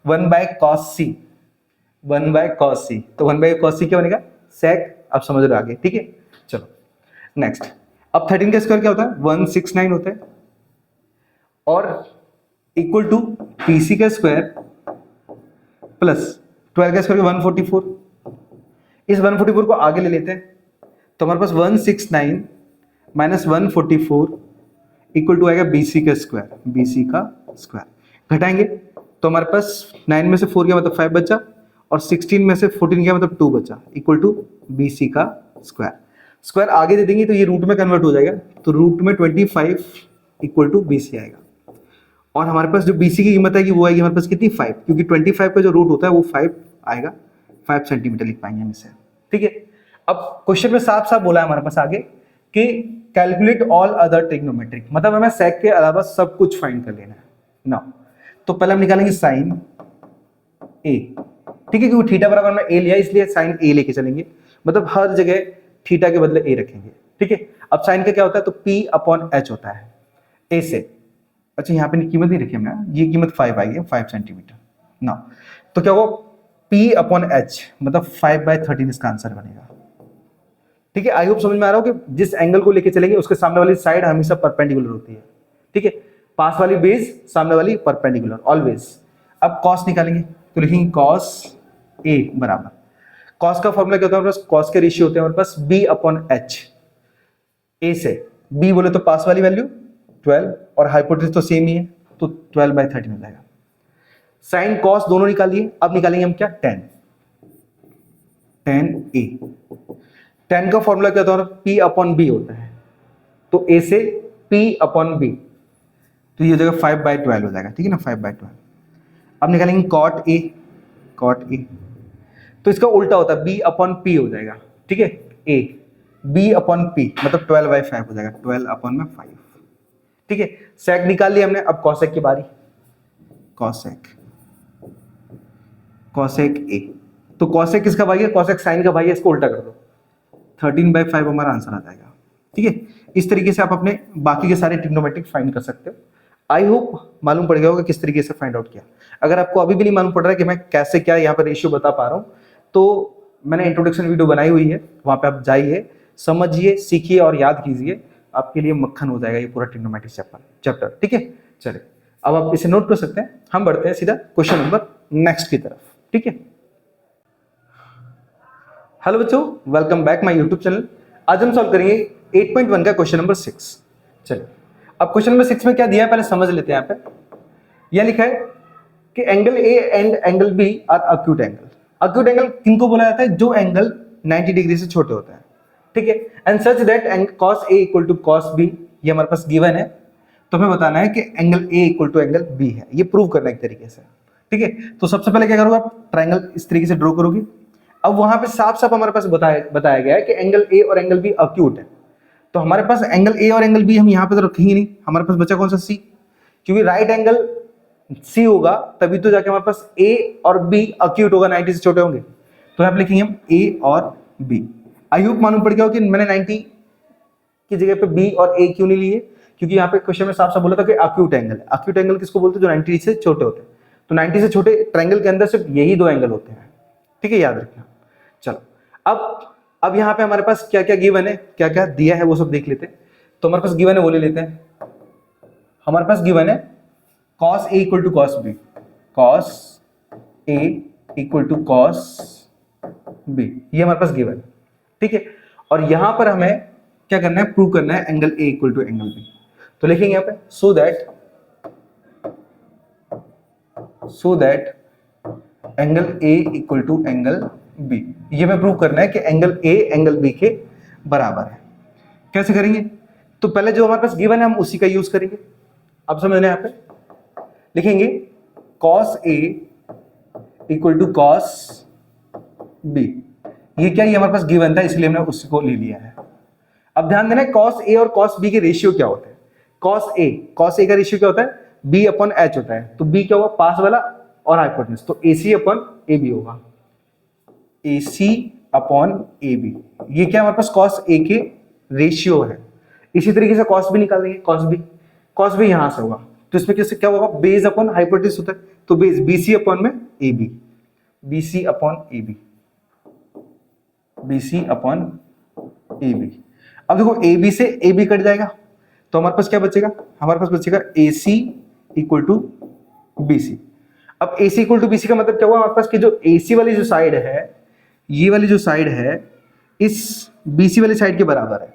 1/cos c, 1/cos c, तो 1/cos c क्या बनेगा, sec, आप समझ रहे हो आगे। ठीक है, चलो नेक्स्ट। अब 13 का स्क्वायर क्या होता है, 169 होता है, और इक्वल टू pc का स्क्वायर प्लस 12 का स्क्वायर 144, इस 144 को आगे ले लेते हैं, तो हमारे पास 169 माइनस 144 इक्वल टू आएगा बीसी का स्क्वायर, घटाएंगे तो हमारे पास 9 में से 4 गया मतलब 5 बचा, और 16 में से 14 गया मतलब 2 बचा, इक्वल टू बीसी का स्क्वायर आगे दे देंगे तो ये रूट में कन्वर्ट हो जाएगा, तो रूट में 25 इक्वल टू बीसी आएगा, और हमारे पास जो बीसी की कीमत आएगी वो आएगी हमारे पास कितनी 5, क्योंकि 25 का जो रूट होता है वो 5 आएगा, 5 सेंटीमीटर लिख पाएंगे हम इसे। ठीक है, अब क्वेश्चन में साफ साफ बोला है हमारे पास आगे कि कैलकुलेट ऑल अदर ट्रिग्नोमेट्रिक, मतलब हमें sec के अलावा सब कुछ फाइंड कर लेना है ना। तो पहले हम निकालेंगे साइन ए, ठीक है, क्योंकि थीटा बराबर में ए लिया इसलिए साइन ए लेके चलेंगे, मतलब हर जगह थीटा के बदले ए रखेंगे। ठीक है, अब साइन का क्या होता है, तो p अपॉन एच होता है ए से। अच्छा यहाँ पे कीमत नहीं रखी हमने, ये कीमत 5 आई है, 5 सेंटीमीटर। ना। तो क्या होगा, P/H मतलब 5/13 इसका आंसर बनेगा। ठीक है, आई होप समझ में आ रहा हो कि जिस एंगल को लेके चलेंगे उसके सामने वाली साइड हमेशा परपेंडिकुलर होती है। ठीक है, पास वाली बेस, सामने वाली परपेंडिकुलर ऑलवेज। अब कॉस निकालेंगे तो लिखेंगे कॉस ए बराबर, कॉस का फॉर्मूला क्या होता है हमारे पास, कॉस के रेशियो होते हैं हमारे पास B/H। ए से बी बोले तो पास वाली वैल्यू 12 और हाइपोटेन्यूज तो सेम ही है, तो 12/13 हो जाएगा। साइन कॉस दोनों निकालिए, अब निकालेंगे हम क्या, tan A। tan का फॉर्मूला क्या होता है, P/B होता है, तो A से P/B, तो ये हो जाएगा 5/12 हो जाएगा। ठीक है ना, 5/12। अब निकालेंगे cot A, तो इसका उल्टा होता है B/P हो जाएगा। ठीक है, A B/P मतलब 12/5 हो जाएगा, 12/5। ठीक है, sec निकाल लिया हमने, अब cosec की बारी, cosec A। तो cosec किसका भाई है, cosec sin का भाई है, इसको उल्टा कर दो, 13/5 हमारा आंसर आ जाएगा। ठीक है, इस तरीके से आप अपने बाकी के सारे ट्रिग्नोमेट्रिक फाइंड कर सकते हो। आई होप मालूम पड़ गया होगा किस तरीके से फाइंड आउट किया। अगर आपको अभी भी नहीं मालूम पड़ रहा है कि मैं कैसे क्या यहाँ पर रेशियो बता पा रहा हूँ, तो मैंने इंट्रोडक्शन वीडियो बनाई हुई है, वहाँ पे आप जाइए, समझिए, सीखिए और याद कीजिए, आपके लिए मक्खन हो जाएगा ये पूरा ट्रिग्नोमेट्रिक चैप्टर। ठीक है, चलिए अब आप इसे नोट कर सकते हैं। हम बढ़ते हैं सीधा क्वेश्चन नंबर नेक्स्ट की तरफ। ठीक है, हेलो बच्चों, welcome back my YouTube channel. आज हम सॉल्व करेंगे 8.1 का क्वेश्चन नंबर 6। चलिए, अब क्वेश्चन नंबर 6 में क्या दिया है पहले समझ लेते हैं। यहाँ पे यह लिखा है कि angle A and angle B are acute angle. Acute angle किनको बोला जाता है, जो एंगल 90 डिग्री से छोटे होते हैं। ठीक है, and such that cos A equal to cos B, ये हमारे पास गिवन है, तो हमें बताना है कि angle A equal to angle B है, ये प्रूव करना है एक तरीके से। ठीक है, तो सबसे पहले क्या करोगे, आप ट्राइंगल इस तरीके से ड्रॉ करोगे। अब वहां पे साफ साफ हमारे पास बताया गया है कि एंगल ए और एंगल बी अक्यूट है, तो हमारे पास एंगल ए और एंगल बी हम यहाँ पे तो रखेंगे नहीं, हमारे पास बचा कौन सा, सी, क्योंकि राइट एंगल सी होगा तभी तो जाके हमारे पास ए और बी अक्यूट होगा, 90 से छोटे होंगे, तो यहाँ पे लिखेंगे हम ए और बी। आई होप मालूम पड़ गया हो कि मैंने 90 की जगह पे बी और ए क्यों नहीं लिए, क्योंकि यहाँ पे क्वेश्चन में साफ साफ बोला था कि अक्यूट एंगल है। अक्यूट एंगल किसको बोलते हैं, जो 90 से छोटे होते हैं, तो 90 से छोटे ट्रायंगल के अंदर सिर्फ यही दो एंगल होते हैं। ठीक है, याद रखना। चलो, अब यहाँ पे हमारे पास क्या क्या गिवन है, क्या क्या दिया है वो सब देख लेते हैं। तो हमारे पास गिवन है वो ले लेते हैं। हमारे पास गिवन है cos A equal to cos B, cos A equal to cos B, ये हमारे पास गिवन है। ठीक है, और यहां पर हमें क्या करना है, प्रूव करना है angle A equal to angle B। तो लिखेंगे यहाँ पे so that angle A equal to angle B, ये मैं प्रूव करना है कि एंगल A एंगल B के बराबर है। कैसे करेंगे, तो पहले जो हमारे पास गिवन है हम उसी का यूज करेंगे। अब समझना, यहाँ पे लिखेंगे cos A equal to cos B, ये क्या, ये हमारे पास गिवन था इसलिए हमने उसको ले लिया है। अब ध्यान देना cos A और cos B के रेशियो क्या होते हैं। cos A का रेशियो क्या होता है, B/H होता है, तो B क्या होगा, पास वाला और हाइपोटेन्यूज, तो AC/AB होगा, AC/AB। ये क्या हमारे पास cos A के रेशियो है। इसी तरीके से cos B निकाल देंगे, cos B यहां से होगा, तो इसमें कैसे क्या होगा, बेस अपॉन हाइपोटेन्यूज होता है, तो बेस BC/AB, BC/AB। अब देखो AB से AB कट जाएगा, तो हमारे पास क्या बचेगा, हमारे पास बचेगा AC इक्वल टू BC। अब AC इक्वल टू BC का मतलब क्या हुआ, हमारे पास कि जो AC वाली जो साइड है, ये वाली जो साइड है इस BC वाली साइड के बराबर है।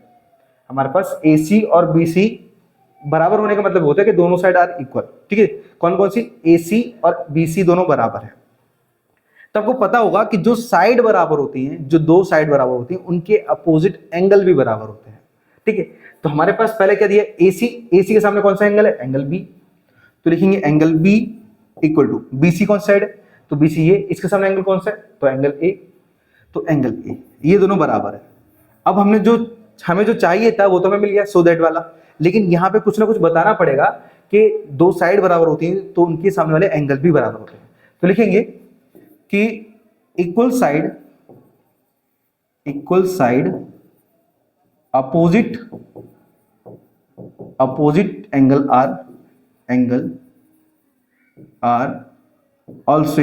हमारे पास AC और BC बराबर होने का मतलब होता है कि दोनों साइड आर इक्वल। ठीक है, कौन कौन सी, AC और BC दोनों बराबर है। तो आपको पता होगा कि जो साइड बराबर होती हैं, जो दो साइड बराबर होती हैं, उनके अपोजिट एंगल भी बराबर होते हैं। ठीक है, तो हमारे पास पहले क्या दिया, AC के सामने कौन सा एंगल है, एंगल B, तो लिखेंगे angle B equal to BC कौन सा साइड है, तो BC ये, इसके सामने एंगल कौन सा है, तो एंगल A, तो एंगल A, ये दोनों बराबर है। अब हमें जो चाहिए था वो तो हमें मिल गया, सो दैट वाला, लेकिन यहाँ पे कुछ ना कुछ बताना पड़ेगा कि दो साइड बराबर होती हैं तो उनके सामने वाले एंगल भी बराबर होते हैं। तो लिखेंगे कि equal side opposite angle are also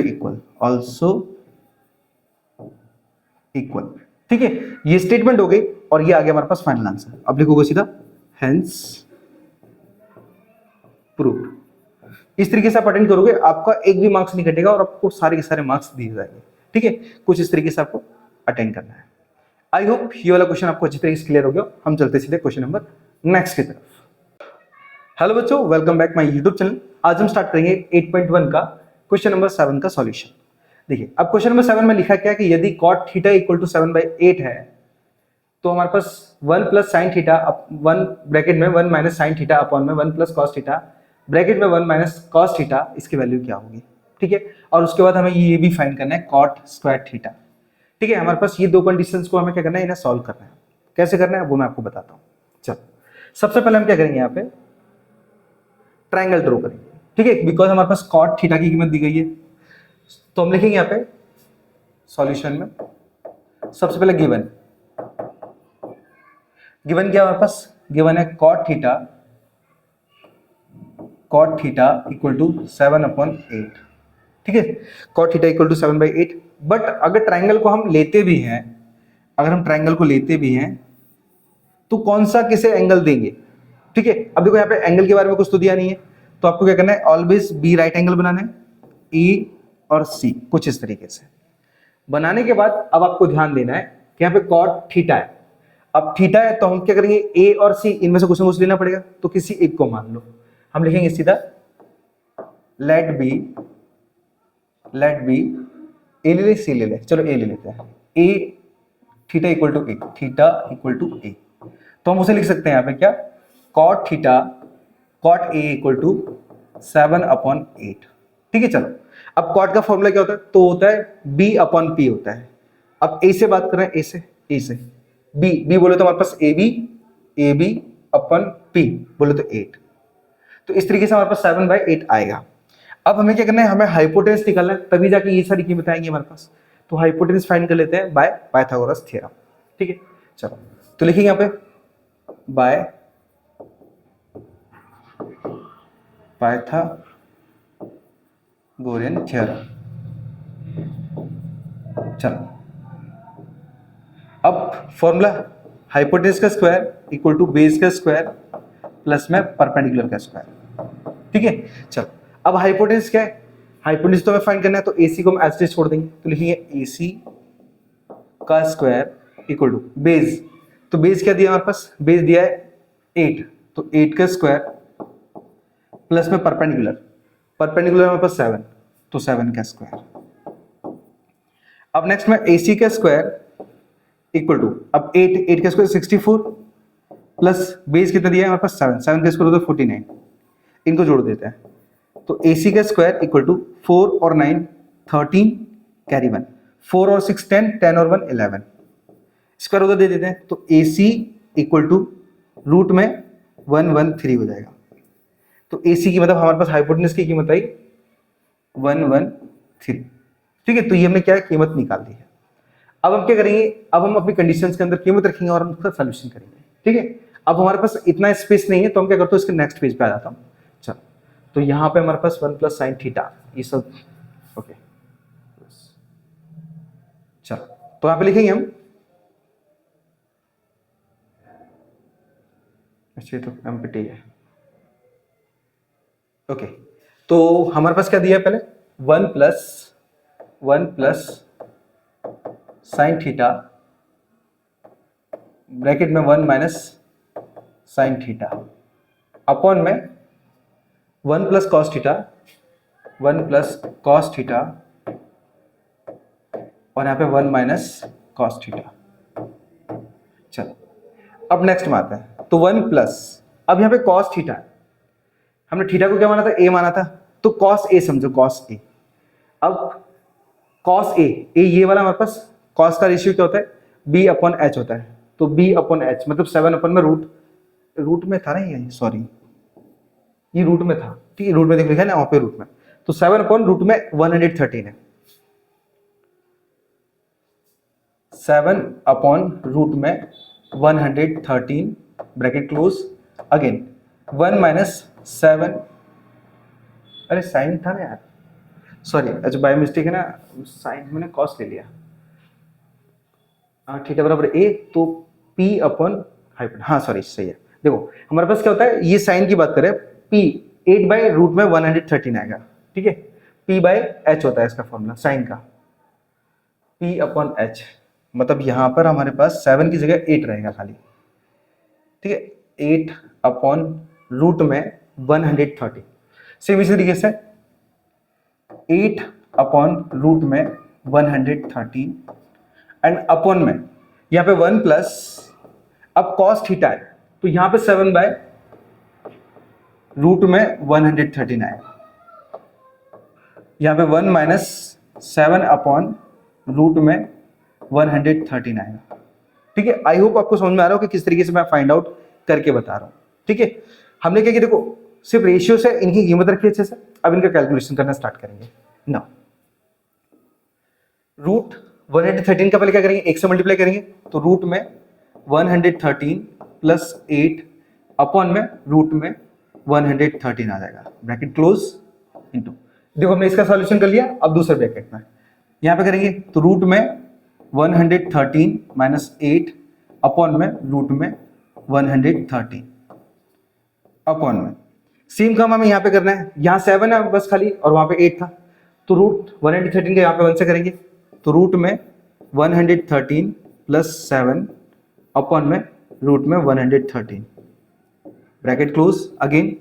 equal. ठीक है, ये स्टेटमेंट हो गई और ये आ गया हमारे पास फाइनल आंसर। अब लिखोगे सीधा हेंस प्रूव। इस तरीके से आप अटेंड करोगे, आपका एक भी मार्क्स नहीं कटेगा और आपको सारे के सारे मार्क्स दिए जाएंगे। ठीक है, कुछ इस तरीके से आपको अटेंड करना है। आई होप ये वाला क्वेश्चन आपको अच्छी तरीके से क्लियर हो गया। हम चलते सीधे क्वेश्चन नंबर नेक्स्ट की तरफ। हेलो बच्चों, welcome back my YouTube channel. आज हम स्टार्ट करेंगे 8.1 का क्वेश्चन नंबर 7 का सॉल्यूशन। देखिए, अब क्वेश्चन नंबर 7 में लिखा क्या कि यदि cot थीटा इक्वल टू 7/8 है तो हमारे पास 1 प्लस साइन थीटा 1 ब्रैकेट में 1 माइनस साइन थीटा अपॉन में 1 प्लस कॉस थीटा ब्रैकेट में 1 माइनस कॉस थीटा, इसकी वैल्यू क्या होगी। ठीक है, और उसके बाद हमें ये भी फाइंड करना है cot स्क्वायर थीटा। ठीक है, हमारे पास ये दो कंडीशंस को हमें क्या करना है, इन्हें सॉल्व करना है। कैसे करना है वो मैं आपको बताता हूँ। चलो, सबसे पहले हम क्या करेंगे, यहाँ पे ट्रायंगल ड्रॉ करेंगे। ठीक है, बिकॉज हमारे पास cot थीटा की कीमत दी गई है, तो हम लिखेंगे यहाँ पे सॉल्यूशन में सबसे पहले गिवन क्या हमारे पास गिवन है cot थीटा इक्वल टू 7/8। ठीक है, cot theta equal to 7/8। But अगर ट्रायंगल को हम लेते भी हैं, तो कौन सा किसे एंगल देंगे। ठीक है, अब देखो यहाँ पे एंगल के बारे में कुछ तो दिया नहीं है, तो आपको क्या करना है, ऑलवेज बी राइट एंगल बनाना है, ए और सी कुछ इस तरीके से बनाने के बाद अब आपको ध्यान देना है कि यहाँ पे cot थीटा है। अब थीटा है तो हम क्या करेंगे, ए और सी इनमें से कुछ ना कुछ लेना पड़ेगा, तो किसी एक को मान लो। हम लिखेंगे सीधा लेट बी ए ले ले सी ले ले, चलो ए ले लेते हैं, ए थीटा इक्वल टू ए। तो हम उसे लिख सकते हैं यहाँ पे क्या, cot ए इक्वल टू 7/8। ठीक है, चलो अब cot का फॉर्मूला क्या होता है, तो होता है b/p होता है। अब a से बात कर रहे हैं, a से b बोले तो हमारे पास ab/p बोले तो 8, तो इस तरीके से हमारे पास 7/8 आएगा। अब हमें क्या करना है, हमें हाइपोटेन्यूस निकालना है, तभी जाके ये सारी कीमत आएंगी हमारे पास। तो हाइपोटेन्यूस फाइंड कर लेते हैं बाय पाइथागोरस थ्योरम। ठीक है, चलो तो लिखेंगे यहाँ पे बाय पाइथागोरियन थ्योरम। चलो, अब फॉर्मूला हाइपोटेन्यूस का स्क्वायर इक्वल टू बेस का स्क्वायर प्लस में परपेंडिकुलर का स्क्वायर। ठीक है, चलो अब हाइपोटेन्यूस क्या है, हाइपोटेन्यूस तो हमें फाइंड करना है, तो AC को हम एज इट इज छोड़ देंगे, तो लिखेंगे AC का स्क्वायर इक्वल टू बेस। तो बेस क्या दिया हमारे पास, बेस दिया है 8, तो 8 का स्क्वायर प्लस में परपेंडिकुलर हमारे पास 7, तो 7 का स्क्वायर। अब नेक्स्ट में AC का स्क्वायर इक्वल टू, अब 8 का स्क्वायर 64 प्लस बेस कितना दिया है हमारे पास 7 का स्क्वायर होता है 49, इनको जोड़ देते हैं, तो AC का स्क्वायर इक्वल टू 4 और 9 13 कैरी 1, 4 और 6 10, 10 और 1 11, स्क्वायर उधर दे देते हैं, तो AC इक्वल टू रूट में 113 हो जाएगा। तो AC की मतलब हमारे पास हाइपोटेन्यूस की कीमत आई 113। ठीक है, तो ये हमने क्या कीमत निकाल दी है। अब हम क्या करेंगे, अब हम अपनी कंडीशंस के अंदर कीमत रखेंगे और हम उसका सॉल्यूशन करेंगे। ठीक है, अब हमारे पास इतना स्पेस नहीं है, तो हम क्या करते हैं, इसके नेक्स्ट पेज पे आ जाता हूँ। चलो, तो यहाँ पे हमारे पास 1 प्लस साइन थीटा ये सब, ओके। चलो, तो यहाँ पे लिखेंगे हम, अच्छा तो एम्प्टी है, ओके। तो हमारे पास क्या दिया है, पहले 1 प्लस साइन थीटा ब्रैकेट में 1 माइनस साइन थीटा अपॉन में 1 प्लस कॉस थीटा और यहाँ पे 1 माइनस कॉस थीटा। चलो, अब नेक्स्ट में आते हैं, तो 1 प्लस, अब यहाँ पे कॉस थीटा है, हमने थीटा को क्या माना था, ए माना था, तो कॉस ए समझो, कॉस ए। अब कॉस ए ये वाला हमारे पास कॉस का रेशियो क्या होता है, b/h होता है, तो b/h मतलब 7 में रूट में था ना, ये सॉरी ये रूट में था। ठीक है, रूट में देख लिखा है ना वहां पे रूट में, तो 7/रूट में 113 है, 7/रूट में 113 ब्रैकेट क्लोज, अगेन 1 माइनस 7, अरे साइन था ना यार, सॉरी अच्छा बाय मिस्टेक है ना, साइन मैंने कॉस ले लिया, थीटा बराबर ए, तो पी अपॉन हाइपोटेनस, हाँ सॉरी सही है। देखो हमारे पास क्या होता है, ये साइन की बात करें, पी 8 बाई रूट में 113 आएगा, ठीक है। पी बाय एच होता है इसका फॉर्मूला साइन का, पी अपॉन एच, मतलब यहां पर हमारे पास 7 की जगह 8 रहेगा खाली, ठीक है। 8 अपॉन रूट में 130, सेम इसी तरीके से 8 अपॉन रूट में 130 एंड अपॉन में यहाँ पे 1 प्लस, अब कॉस थीटा है तो यहाँ पे 7 बाय रूट में 113 आएगा, यहाँ पे 1 माइनस 7 अपॉन रूट में 113 आएगा, ठीक है। आई होप आपको समझ में आ रहा हो कि किस तरीके से मैं फाइंड आउट करके बता रहा हूं, ठीक है। हमने क्या किया, देखो सिर्फ रेशियो से इनकी कीमत रखी अच्छे से, अब इनका कैलकुलेशन करना स्टार्ट करेंगे ना। रूट 113 का पहले क्या करेंगे, 1 से मल्टीप्लाई करेंगे, तो रूट में 113 प्लस 8 अपॉन में रूट में 113 आ जाएगा, ब्रैकेट क्लोज इनटू, देखो हमने इसका सॉल्यूशन कर लिया। अब दूसरे ब्रैकेट में यहां पे करेंगे, तो रूट में 113 माइनस 8 अपॉन में रूट में 113 अपॉन में, सेम काम हमें यहाँ पे करना है, यहाँ 7 है बस खाली और वहां पे 8 था, तो रूट 113 के यहाँ पे 1 से करेंगे, तो रूट में 113 प्लस 7 अपॉन में रूट में 113, ब्रैकेट क्लोज अगेन,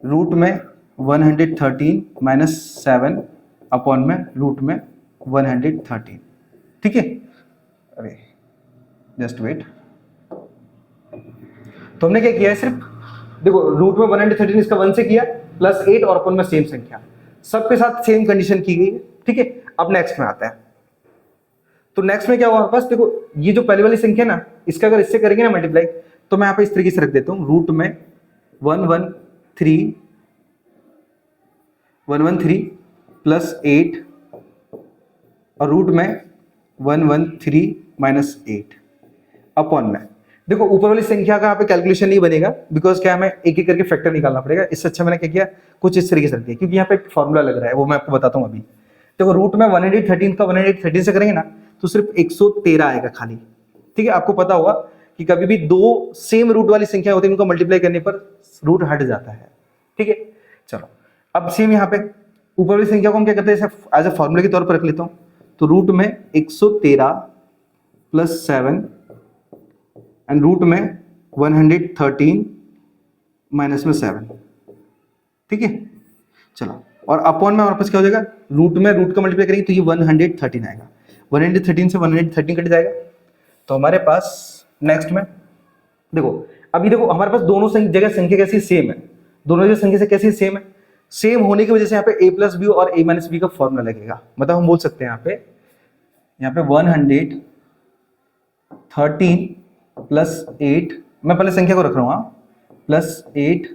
रूट में 113 माइनस 7 अपॉन में रूट में 113, ठीक है। अरे जस्ट वेट, तो हमने क्या किया है, सिर्फ देखो रूट में 113 इसका 1 से किया, प्लस 8 और अपॉन में सेम संख्या, सबके साथ सेम कंडीशन की गई है, ठीक है। अब नेक्स्ट में आता है, तो नेक्स्ट में क्या हुआ हमारे पास, देखो ये जो पहले वाली संख्या ना, इसका अगर इससे करेंगे ना मल्टीप्लाई, तो मैं यहाँ पे इस तरीके से रख देता हूँ, रूट में 113 प्लस 8 और रूट में 113 माइनस 8 अपॉन में, देखो ऊपर वाली संख्या का यहाँ पे कैलकुलेशन नहीं बनेगा, बिकॉज क्या हमें एक एक करके फैक्टर निकालना पड़ेगा, इससे अच्छा मैंने क्या किया, कुछ इस तरीके से रख दिया, क्योंकि यहाँ पे एक फॉर्मूला लग रहा है, वो मैं आपको बताता हूँ अभी। देखो रूट में 113 का 113 से करेंगे ना, तो सिर्फ 113 आएगा खाली, ठीक है। आपको पता होगा कि कभी भी दो सेम रूट वाली संख्या होती है, उनको मल्टीप्लाई करने पर रूट हट जाता है, ठीक है। चलो अब सेम यहाँ पे ऊपर वाली संख्या को हम क्या करते हैं, एज अ फॉर्मूला के तौर पर रख लेता हूँ, तो रूट में 113 प्लस 7 एंड रूट में 113 माइनस में 7, ठीक है। चलो और अपॉन में हमारे पास क्या हो जाएगा, रूट में रूट का मल्टीप्लाई करेंगे तो ये 113 आएगा, 113 से 113 कट जाएगा, तो हमारे पास नेक्स्ट में देखो, अभी देखो हमारे पास दोनों जगह संख्या कैसी सेम है, दोनों जगह संख्या से कैसी सेम है, सेम होने की वजह से यहाँ पे a प्लस बी और a माइनस बी का फॉर्मूला लगेगा, मतलब हम बोल सकते हैं यहाँ पे 113 प्लस 8, मैं पहले संख्या को रख रहा हूँ, प्लस 8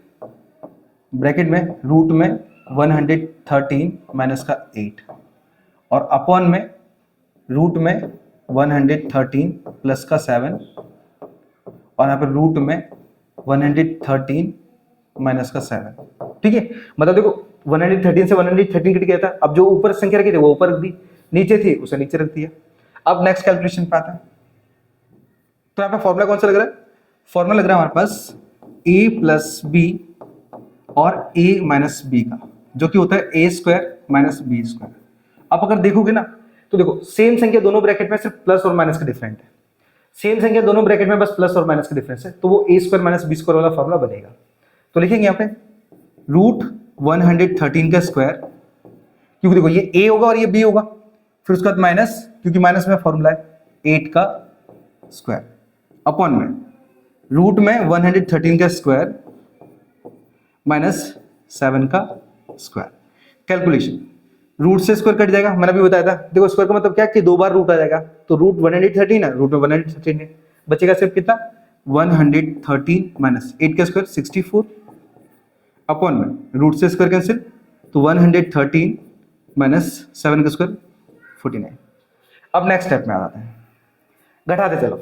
ब्रैकेट में रूट में 113 माइनस का 8 और अपॉन में रूट में 113 प्लस का 7 और यहाँ पर रूट में 113 माइनस का 7, ठीक है। मतलब देखो 113 से 113 कट गया था, अब जो ऊपर संख्या रखी थी वो ऊपर रख दी, नीचे थी उसे नीचे रख दिया। अब नेक्स्ट कैलकुलेशन पे आता है, तो यहाँ पे फॉर्मूला कौन सा लग रहा है, फॉर्मूला लग रहा है हमारे पास a प्लस बी और a माइनस बी का, जो कि होता है a square minus B square. आप अगर देखोगे ना, तो देखो सेम संख्या दोनों ब्रैकेट में सिर्फ प्लस और माइनस का डिफरेंट है, सेम संख्या दोनों ब्रैकेट में बस प्लस और माइनस का डिफरेंस है, तो वो a square minus B square वाला फॉर्मूला बनेगा। तो लिखेंगे यहाँ पे रूट 113 का स्क्वायर, क्योंकि देखो ये a होगा और ये b होगा, फिर उसके बाद माइनस, क्योंकि माइनस में फॉर्मूला है 8 का स्क्वायर अपॉन में रूट में 113 का स्क्वायर माइनस 7 का स्क्वायर। कैलकुलेशन, रूट से स्क्वायर कट जाएगा, मैंने अभी बताया था, देखो स्क्वायर का मतलब क्या है कि दो बार रूट आ जाएगा, तो रूट 113 है, रूट में 113 है, बचेगा सिर्फ कितना 113 माइनस 8 का स्क्वायर 64 अपॉन में रूट से स्क्वायर कैंसिल, तो 113 माइनस 7 का स्क्वायर 49। अब नेक्स्ट स्टेप में आ जाते हैं, घटाते चलो,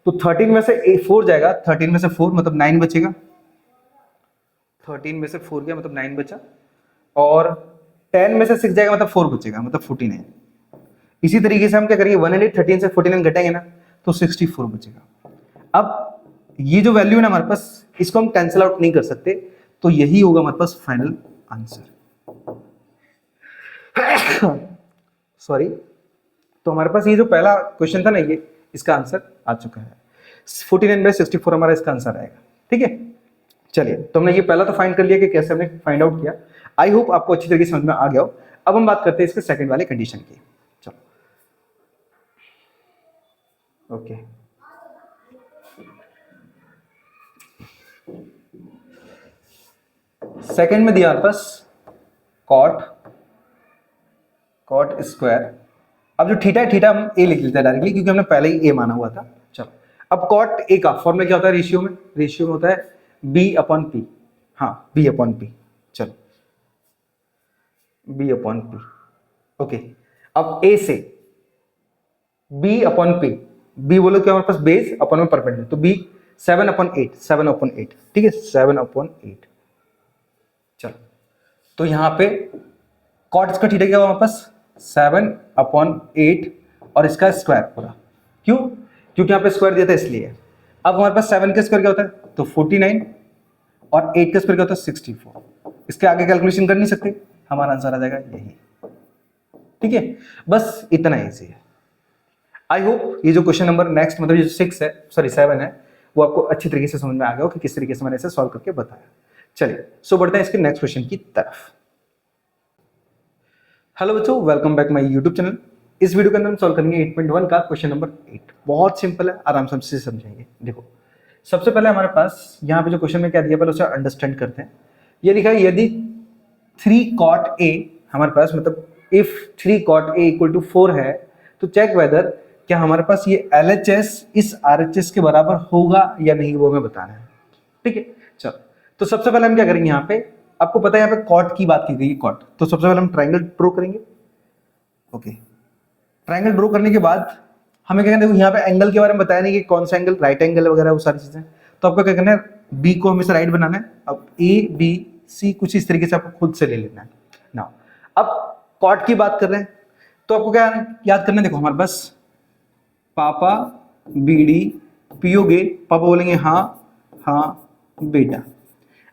तो 13 में से 4 जाएगा, 13 में से 4 मतलब 9 बचेगा, 13 में से 4 गया मतलब 9 बचा, और 10 में से 6 जाएगा मतलब 4 बचेगा, मतलब 49। इसी तरीके से हम क्या करेंगे, 113 से 49 घटाएंगे ना तो 64 बचेगा। अब ये जो वैल्यू है ना हमारे पास, इसको हम कैंसिल आउट नहीं कर सकते, तो यही होगा हमारे पास फाइनल आंसर। सॉरी, तो हमारे पास ये जो पहला क्वेश्चन था ना, ये इसका आंसर आ चुका है। 49/64 हमारा इसका आंसर आएगा। ठीक है, चलिए, तो हमने ये पहला तो फाइंड कर लिया कि कैसे हमने फाइंड आउट किया। आई होप आपको अच्छी तरीके से समझ में आ गया हो। अब हम बात करते हैं इसके सेकंड वाले कंडीशन की। चलो, ओके, सेकंड में दिया हमारे पास कॉट स्क्वायर। अब जो थीटा है, थीटा हम ए लिख लेते हैं डायरेक्टली, क्योंकि हमने पहले ही ए माना हुआ था। चलो, अब कॉट ए का फॉर्मूला क्या होता है, रेशियो में होता है b/p। हाँ, b/p। चलो, b/p। ओके, अब a से b/p, b बोलो क्या हमारे पास बेस, अपन में परपेंडिकुलर, तो b 7/8। ठीक है, 7/8। चलो, तो यहां पे कॉट इसका थीटा क्या हुआ हमारे पास 7/8 और इसका स्क्वायर पूरा। क्यों? क्योंकि यहाँ पे स्क्वायर दिया था इसलिए। अब हमारे पास 7 का स्क्वायर क्या होता है, तो 49 और 8 का स्क्वायर क्या होता है 64। इसके आगे कैलकुलेशन कर नहीं सकते, हमारा आंसर आ जाएगा यही। ठीक है, बस इतना ईजी है। आई होप ये जो क्वेश्चन नंबर नेक्स्ट, मतलब ये जो 7 है, वो आपको अच्छी तरीके से समझ में आ गया हो कि किस तरीके से मैंने इसे सॉल्व करके बताया। चलिए, सो बढ़ते हैं इसके नेक्स्ट क्वेश्चन की तरफ। हेलो बच्चों, welcome back my YouTube channel. इस वीडियो के अंदर हम सॉल्व करेंगे 8.1 का क्वेश्चन नंबर 8। बहुत सिंपल है, आराम से हम इसे समझेंगे। देखो, सबसे पहले हमारे पास यहाँ पे जो क्वेश्चन में क्या दिया, पहले उसे अंडरस्टैंड करते हैं। ये लिखा है यदि 3 cot A हमारे पास, मतलब इफ 3 cot A = 4 है, तो चेक वेदर क्या हमारे पास ये LHS इस RHS के बराबर होगा या नहीं, वो हमें बताना है। ठीक है, चलो, तो सबसे पहले हम क्या करेंगे, यहाँ पे आपको पता है यहाँ पे कॉट की बात की गई है, कॉट। तो सबसे पहले हम ट्राइंगल ड्रॉ करेंगे। ओके, ट्राइंगल ड्रॉ करने के बाद हमें क्या करना है, देखो यहाँ पे एंगल के बारे में बताया नहीं कि कौन सा एंगल, राइट एंगल वगैरह वो सारी चीजें। तो आपको क्या करना है, बी को हमेशा राइट बनाना है। अब ABC कुछ इस तरीके से आपको खुद से ले लेना है ना। अब कॉट की बात कर रहे हैं, तो आपको क्या याद करना है, देखो हमारे पास पापा BD पियोगे, पापा बोलेंगे हाँ हाँ बेटा।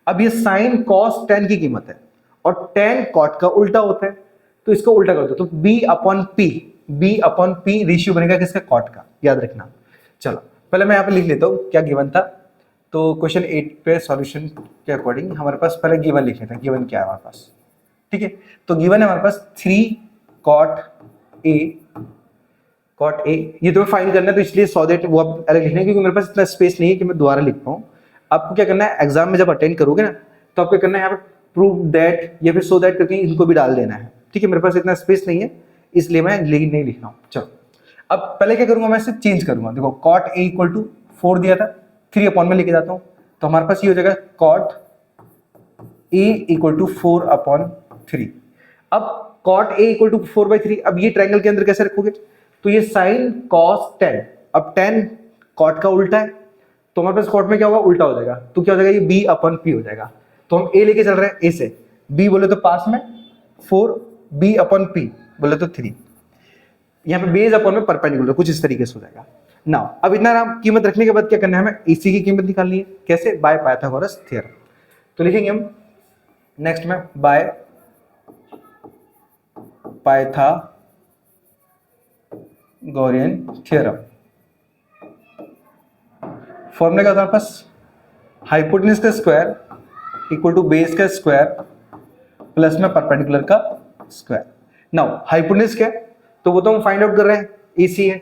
अब ये साइन कॉस tan की कीमत है और tan कॉट का उल्टा होता है, तो इसको उल्टा कर दो, तो b/p रेशियो बनेगा किसका, कॉट का, याद रखना। चलो, पहले मैं यहाँ पे लिख लेता हूँ क्या गिवन था। तो क्वेश्चन 8 पे सॉल्यूशन के अकॉर्डिंग हमारे पास पहले गिवन लिख लेते हैं, गिवन क्या है हमारे पास। ठीक है, तो गिवन है हमारे पास 3 cot A। ये तुम्हें फाइंड करना है, तो इसलिए सो दैट वो आप अलग लिखना है, क्योंकि मेरे पास इतना स्पेस नहीं है कि मैं दोबारा लिख पाऊँ। आपको क्या करना है, एग्जाम में जब अटेंड करोगे ना, तो आपको करना है यहाँ पे प्रूव दैट या फिर सो दैट करके इनको भी डाल देना है। ठीक है, मेरे पास इतना स्पेस नहीं है, इसलिए मैं नहीं लिख रहा हूँ। चलो, अब पहले क्या करूंगा, मैं इसे चेंज करूंगा। देखो cot A = 4 दिया था, 3 में लेके जाता हूँ, तो हमारे पास ये हो जाएगा cot A = 4/3। अब cot A = 4/3, अब ये ट्राइंगल के अंदर कैसे रखोगे, तो ये साइन कॉस tan, अब tan cot का उल्टा है, तो हमारे पास cot में क्या होगा, उल्टा हो जाएगा, तो क्या हो जाएगा, ये b/p हो जाएगा। तो हम a लेके चल रहे हैं, a से b बोले तो पास में 4, b/p बोले तो 3, यहाँ पे बेस अपॉन में परपेंडिकुलर, कुछ इस तरीके से हो जाएगा ना। अब इतना नाम कीमत रखने के बाद क्या करना है, हमें AC की कीमत निकालनी है। कैसे, बाय पाइथागोरस थ्योरम। तो लिखेंगे हम नेक्स्ट में बाय पाइथागोरियन थ्योरम। फॉर्मूला क्या होता है हमारे पास, हाइपोटेन्यूज का स्क्वायर इक्वल टू बेस का स्क्वायर प्लस में परपेंडिकुलर का स्क्वायर। नाउ हाइपोटेन्यूज क्या है, तो वो तो हम फाइंड आउट कर रहे हैं, AC है,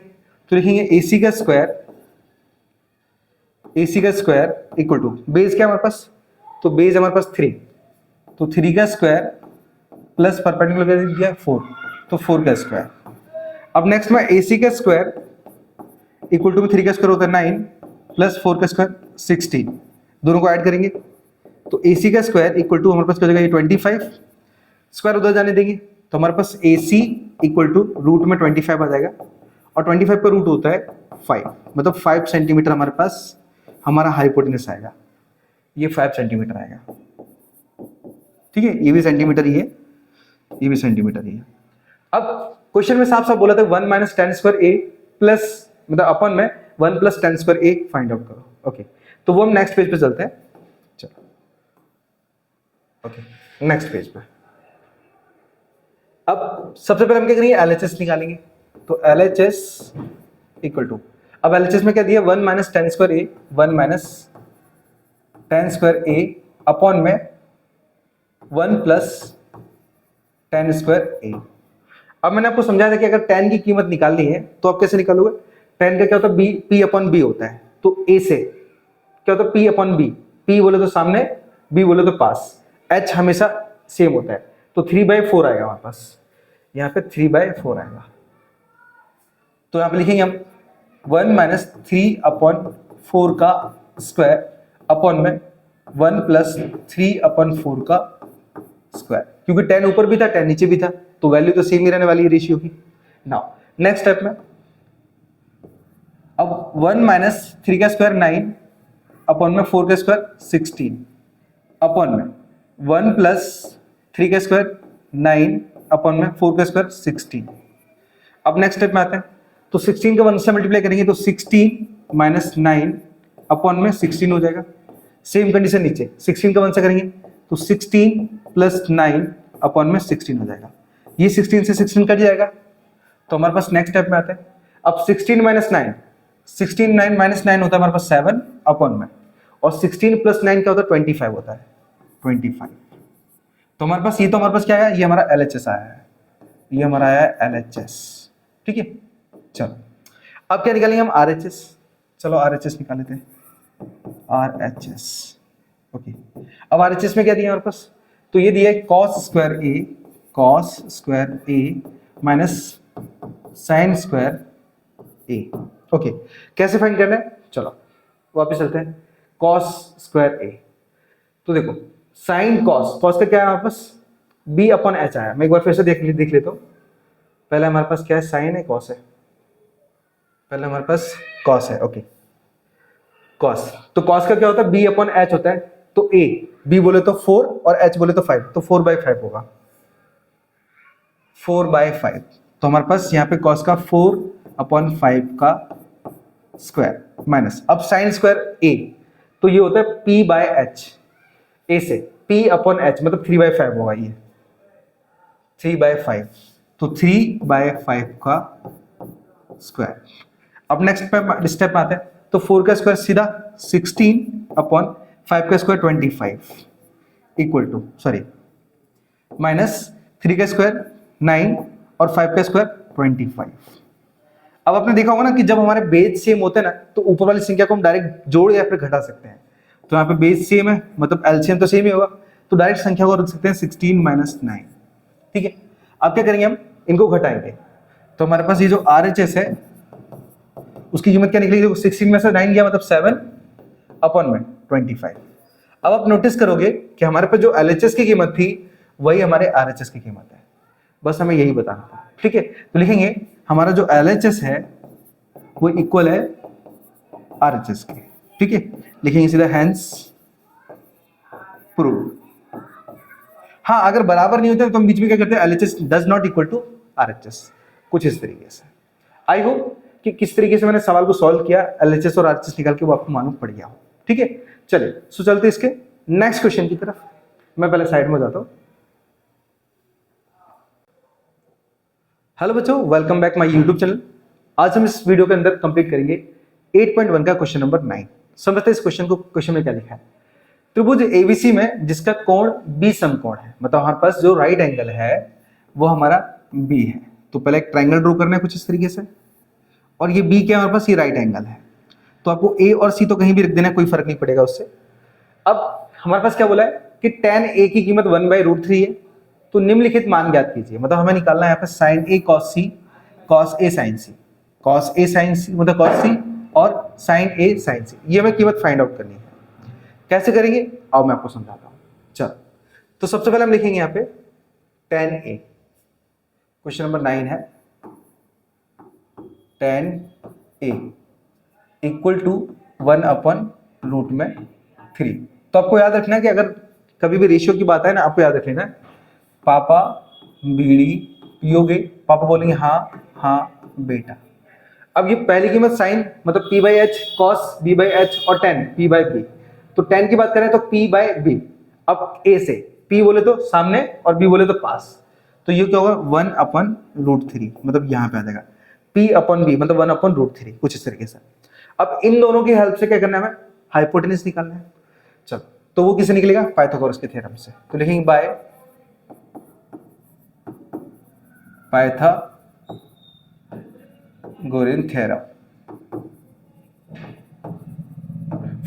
तो लिखेंगे AC का स्क्वायर इक्वल टू बेस क्या है हमारे पास, तो बेस हमारे पास 3, तो 3 का स्क्वायर प्लस परपेंडिकुलर का दिया 4, तो 4 का स्क्वायर। अब नेक्स्ट में AC का स्क्वायर इक्वल टू 3 का स्क्वायर होता है 9 प्लस 4 का स्क्वायर 16, दोनों को ऐड करेंगे, तो AC का स्क्वायर इक्वल टू हमारे पास क्या हो जाएगा, ये 25, स्क्वायर उधर जाने देंगे, तो हमारे पास AC इक्वल टू रूट में 25 आ जाएगा, और 25 का रूट होता है 5, मतलब 5 सेंटीमीटर हमारे पास हमारा हाइपोटेन्यूज आएगा, ये 5 सेंटीमीटर आएगा। ठीक है, ये भी सेंटीमीटर ही है, ये भी सेंटीमीटर ही है। अब क्वेश्चन में साफ साफ बोला था 1 माइनस टेन स्क्वायर ए प्लस मतलब अपन में 1 प्लस टेन स्क्वायर ए फाइंड आउट करो। ओके, तो वो हम नेक्स्ट पेज पे चलते हैं। चलो ओके नेक्स्ट पेज पे। अब सबसे पहले हम क्या करेंगे, एलएचएस निकालेंगे। तो एलएचएस इक्वल टू, अब एलएचएस में क्या दिया 1 माइनस टेन स्क्वायर ए, 1 माइनस टेन स्क्वायर ए अपॉन में 1 प्लस टेन स्क्वायर ए। अब मैंने आपको समझाया था कि अगर tan की कीमत निकालनी है तो आप कैसे निकालोगे, tan का क्या होता है बी, पी अपॉन बी होता है। तो a से क्या होता है p अपॉन बी, p बोले तो सामने, b बोले तो पास, h हमेशा सेम होता है। तो 3/4 आएगा हमारे पास, यहाँ पे 3/4 आएगा। तो यहाँ पे लिखेंगे हम 1 माइनस 3 अपॉन 4 का स्क्वायर अपॉन में 1 प्लस 3 अपॉन 4 का स्क्वायर, क्योंकि 10 ऊपर भी था 10 नीचे भी था तो वैल्यू तो सेम ही रहने वाली है रेशियो की। नाउ नेक्स्ट स्टेप में अब 1 माइनस 3 का स्क्वायर 9 अपॉन में 4 का स्क्वायर 16 अपॉन में 1 प्लस 3 का स्क्वायर 9 अपॉन में 4 का स्क्वायर 16। अब नेक्स्ट स्टेप में आते हैं, तो 16 का 1 से मल्टीप्लाई करेंगे तो 16 माइनस 9 अपॉन में 16 हो जाएगा। सेम कंडीशन नीचे 16 का 1 से करेंगे तो 16 प्लस 9 अपॉन में 16 हो जाएगा। ये 16 से 16 कट जाएगा। तो हमारे पास नेक्स्ट स्टेप में आते हैं, अब 16 माइनस 9, 16 9 माइनस 9 होता है हमारे पास 7 अपॉन में, और 16 प्लस 9 क्या होता है 25 होता है, 25। तो हमारे पास ये, तो हमारे पास क्या है, ये हमारा एलएचएस आया है, ये हमारा आया है एलएचएस। ठीक है, चलो अब क्या निकालेंगे हम आरएचएस। चलो आरएचएस निकाल लेते हैं, आरएचएस। ओके, अब आरएचएस में क्या दिया हमारे पास, तो ये दिया है कॉस स्क्वायर ए, कॉस स्क्वायर ए माइनस साइन स्क्वायर ए। ओके, कैसे फाइंड करना है, चलो वापस चलते हैं, कॉस स्क्वायर ए। तो देखो साइन कॉस, कॉस का क्या है हमारे पास b अपॉन एच आया। मैं एक बार फिर से देख लेता हूँ। पहले हमारे पास क्या है, साइन है कॉस है, पहले हमारे पास कॉस है। ओके, कॉस, तो कॉस का क्या होता है b अपॉन एच होता है। तो a, b बोले तो 4 और h बोले तो 5, तो 4/5 होगा, 4/5। तो हमारे पास यहाँ पे कॉस का 4 अपॉन 5 का स्क्वायर माइनस, अब साइन स्क्वायर a, तो ये होता है p/h, a से p अपॉन h मतलब 3/5 होगा, ये 3/5, तो 3/5 का स्क्वायर। अब नेक्स्ट स्टेप में आते हैं, तो 4 का स्क्वायर सीधा 16 अपॉन 5 का square 25 equal to, sorry minus 3 का स्क्वायर 9 और 5 का स्क्वायर 25। अब आपने देखा होगा ना कि जब हमारे बेस सेम होते हैं ना तो ऊपर वाली संख्या को हम डायरेक्ट जोड़ या फिर घटा सकते हैं। तो यहाँ पे बेस सेम है मतलब एलसीएम तो सेम ही होगा, तो डायरेक्ट संख्या को रख सकते हैं 16 माइनस 9। ठीक है, अब क्या करेंगे, हम इनको घटाएंगे। तो हमारे पास ये जो आरएचएस है उसकी कीमत क्या निकलेगी, 16 में से 9 गया मतलब 7 अपॉन में 25। अब आप नोटिस करोगे कि हमारे पास जो एलएचएस की कीमत थी वही हमारे आरएचएस की कीमत है, बस हमें यही बताना था। ठीक है, तो लिखेंगे हमारा जो एलएचएस है वो इक्वल है आरएचएस के। ठीक है, लिखेंगे सीधा हेंस प्रूव। हाँ, अगर बराबर नहीं होते तो हम बीच में क्या करते हैं, LHS does not equal to RHS, कुछ इस तरीके से। आई होप कि किस तरीके से मैंने सवाल को सॉल्व किया, एलएचएस और आरएचएस निकाल के वो आपको मालूम पड़ गया हो। ठीक है, चलिए सो चलते इसके नेक्स्ट क्वेश्चन की तरफ। मैं पहले साइड में जाता हूं। हेलो बच्चों, welcome back my YouTube channel. आज हम इस वीडियो के अंदर कंप्लीट करेंगे 8.1 का क्वेश्चन नंबर 9। समझते हैं इस क्वेश्चन को, क्वेश्चन में क्या लिखा है। त्रिभुज एबीसी में जिसका कोण बी समकोण है, मतलब हमारे पास जो राइट एंगल है वो हमारा बी है। तो पहले एक ट्राइंगल ड्रॉ करना है कुछ इस तरीके से, और ये बी क्या है हमारे पास, ये राइट एंगल है। तो आपको ए और सी तो कहीं भी रख देना, कोई फर्क नहीं पड़ेगा उससे। अब हमारे पास क्या बोला है कि tan a की कीमत 1/√3 है, तो निम्नलिखित मान ज्ञात कीजिए। मतलब हमें निकालना है यहाँ पे sin a cos c, cos a sin c, cos a sin c मतलब cos c और sin a sin c, ये हमें कीमत फाइंड आउट करनी है। कैसे करेंगे आओ मैं आपको समझाता हूँ। चलो, तो सबसे पहले हम लिखेंगे यहाँ पे tan a, क्वेश्चन नंबर 9 है, tan a इक्वल टू 1/√3। तो आपको याद रखना है कि अगर कभी भी रेशियो की बात है ना, आपको याद रख लेना है पापा बीड़ी पियोगे, पापा बोलेंगे हाँ हाँ बेटा। अब ये पहली कीमत साइन मतलब p by H cos b by H और tan p बाई बी, तो tan की बात करें तो p बाई बी। अब a से p बोले तो सामने और b बोले तो पास, तो ये क्या होगा 1/√3 मतलब यहाँ पे आ जाएगा p अपॉन b मतलब 1/√3 कुछ इस तरीके से। अब इन दोनों की हेल्प से क्या करना है हमें, हाइपोटेनस निकालना है। चलो तो वो किससे निकलेगा, पाइथागोरस के थ्योरम से। तो लिखेंगे बाय पाइथागोरियन थ्योरम।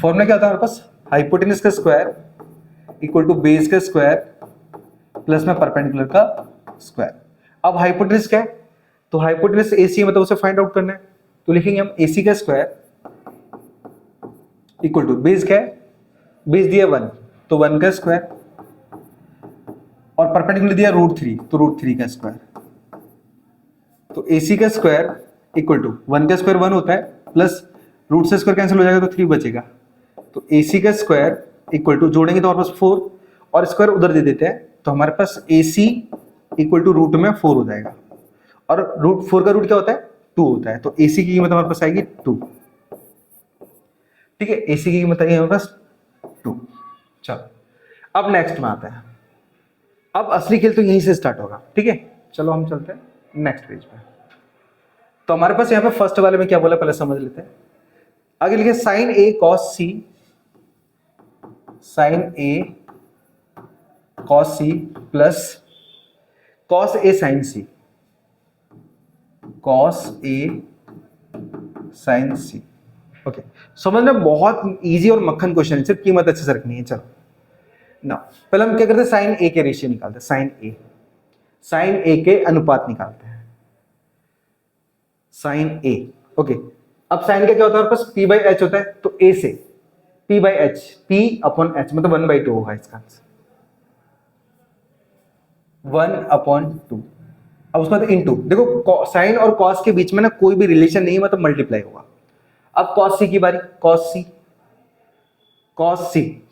फॉर्मूला क्या होता है हमारे पास, हाइपोटेनस का स्क्वायर इक्वल टू बेस का स्क्वायर प्लस में परपेंडिकुलर का स्क्वायर। अब हाइपोटेनस क्या है, तो हाइपोटेनस एसी है मतलब उसे फाइंड आउट करना है। तो लिखेंगे हम एसी का स्क्वायर इक्वल टू बेस क्या है, बेस दिया 1 तो 1 का स्क्वायर और परपेंडिकुलर दिया √3 तो √3 का स्क्वायर। तो AC का स्क्वायर इक्वल टू 1 का स्क्वायर 1 होता है प्लस रूट से स्क्वायर कैंसिल हो जाएगा तो 3 बचेगा। तो AC का स्क्वायर इक्वल टू जोड़ेंगे तो हमारे पास 4 और स्क्वायर उधर दे देते हैं तो हमारे पास AC इक्वल टू रूट में 4 हो जाएगा और √4 का रूट क्या होता है 2 होता है। तो AC की कीमत हमारे पास आएगी 2। ठीक है, AC की कीमत आएगी हमारे पास 2। चलो अब नेक्स्ट में आता है, अब असली खेल तो यहीं से स्टार्ट होगा। ठीक है, चलो हम चलते हैं नेक्स्ट पेज पे। तो हमारे पास यहाँ पे फर्स्ट वाले में क्या बोला पहले समझ लेते हैं। आगे लिखे sign A cos C, sign A cos C plus cos A sign C, cos A sign C. Okay, समझना बहुत इजी और मक्खन क्वेश्चन है, सिर्फ कीमत अच्छे से रखनी है। चलो ना पहले हम क्या करते हैं, साइन ए के रेशियो निकालते हैं, साइन ए के अनुपात निकालते हैं, साइन ए। ओके, अब साइन का क्या होता है हमारे पास p बाई एच होता है, तो a से p by H, p upon H मतलब 1/2 होगा इसका आंसर 1/2। अब उसके बाद इनटू, देखो साइन और कॉस के बीच में ना कोई भी रिलेशन नहीं है मतलब मल्टीप्लाई होगा। अब कॉस सी की बारी, कॉस सी,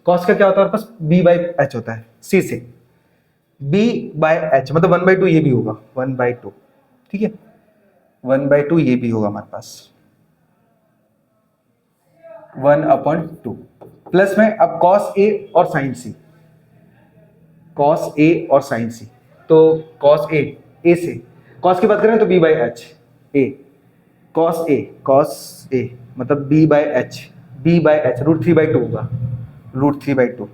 कॉस का क्या होता है हमारे पास b बाई एच होता है, c से b बाई एच मतलब 1/2 ये भी होगा 1/2। ठीक है, 1/2 ये भी होगा हमारे पास 1/2 प्लस में अब कॉस ए और साइन सी, कॉस ए और साइन सी। तो कॉस ए से कॉस की बात करें तो b by H A, cos A मतलब b बाई एच, √3/2 होगा, √3/2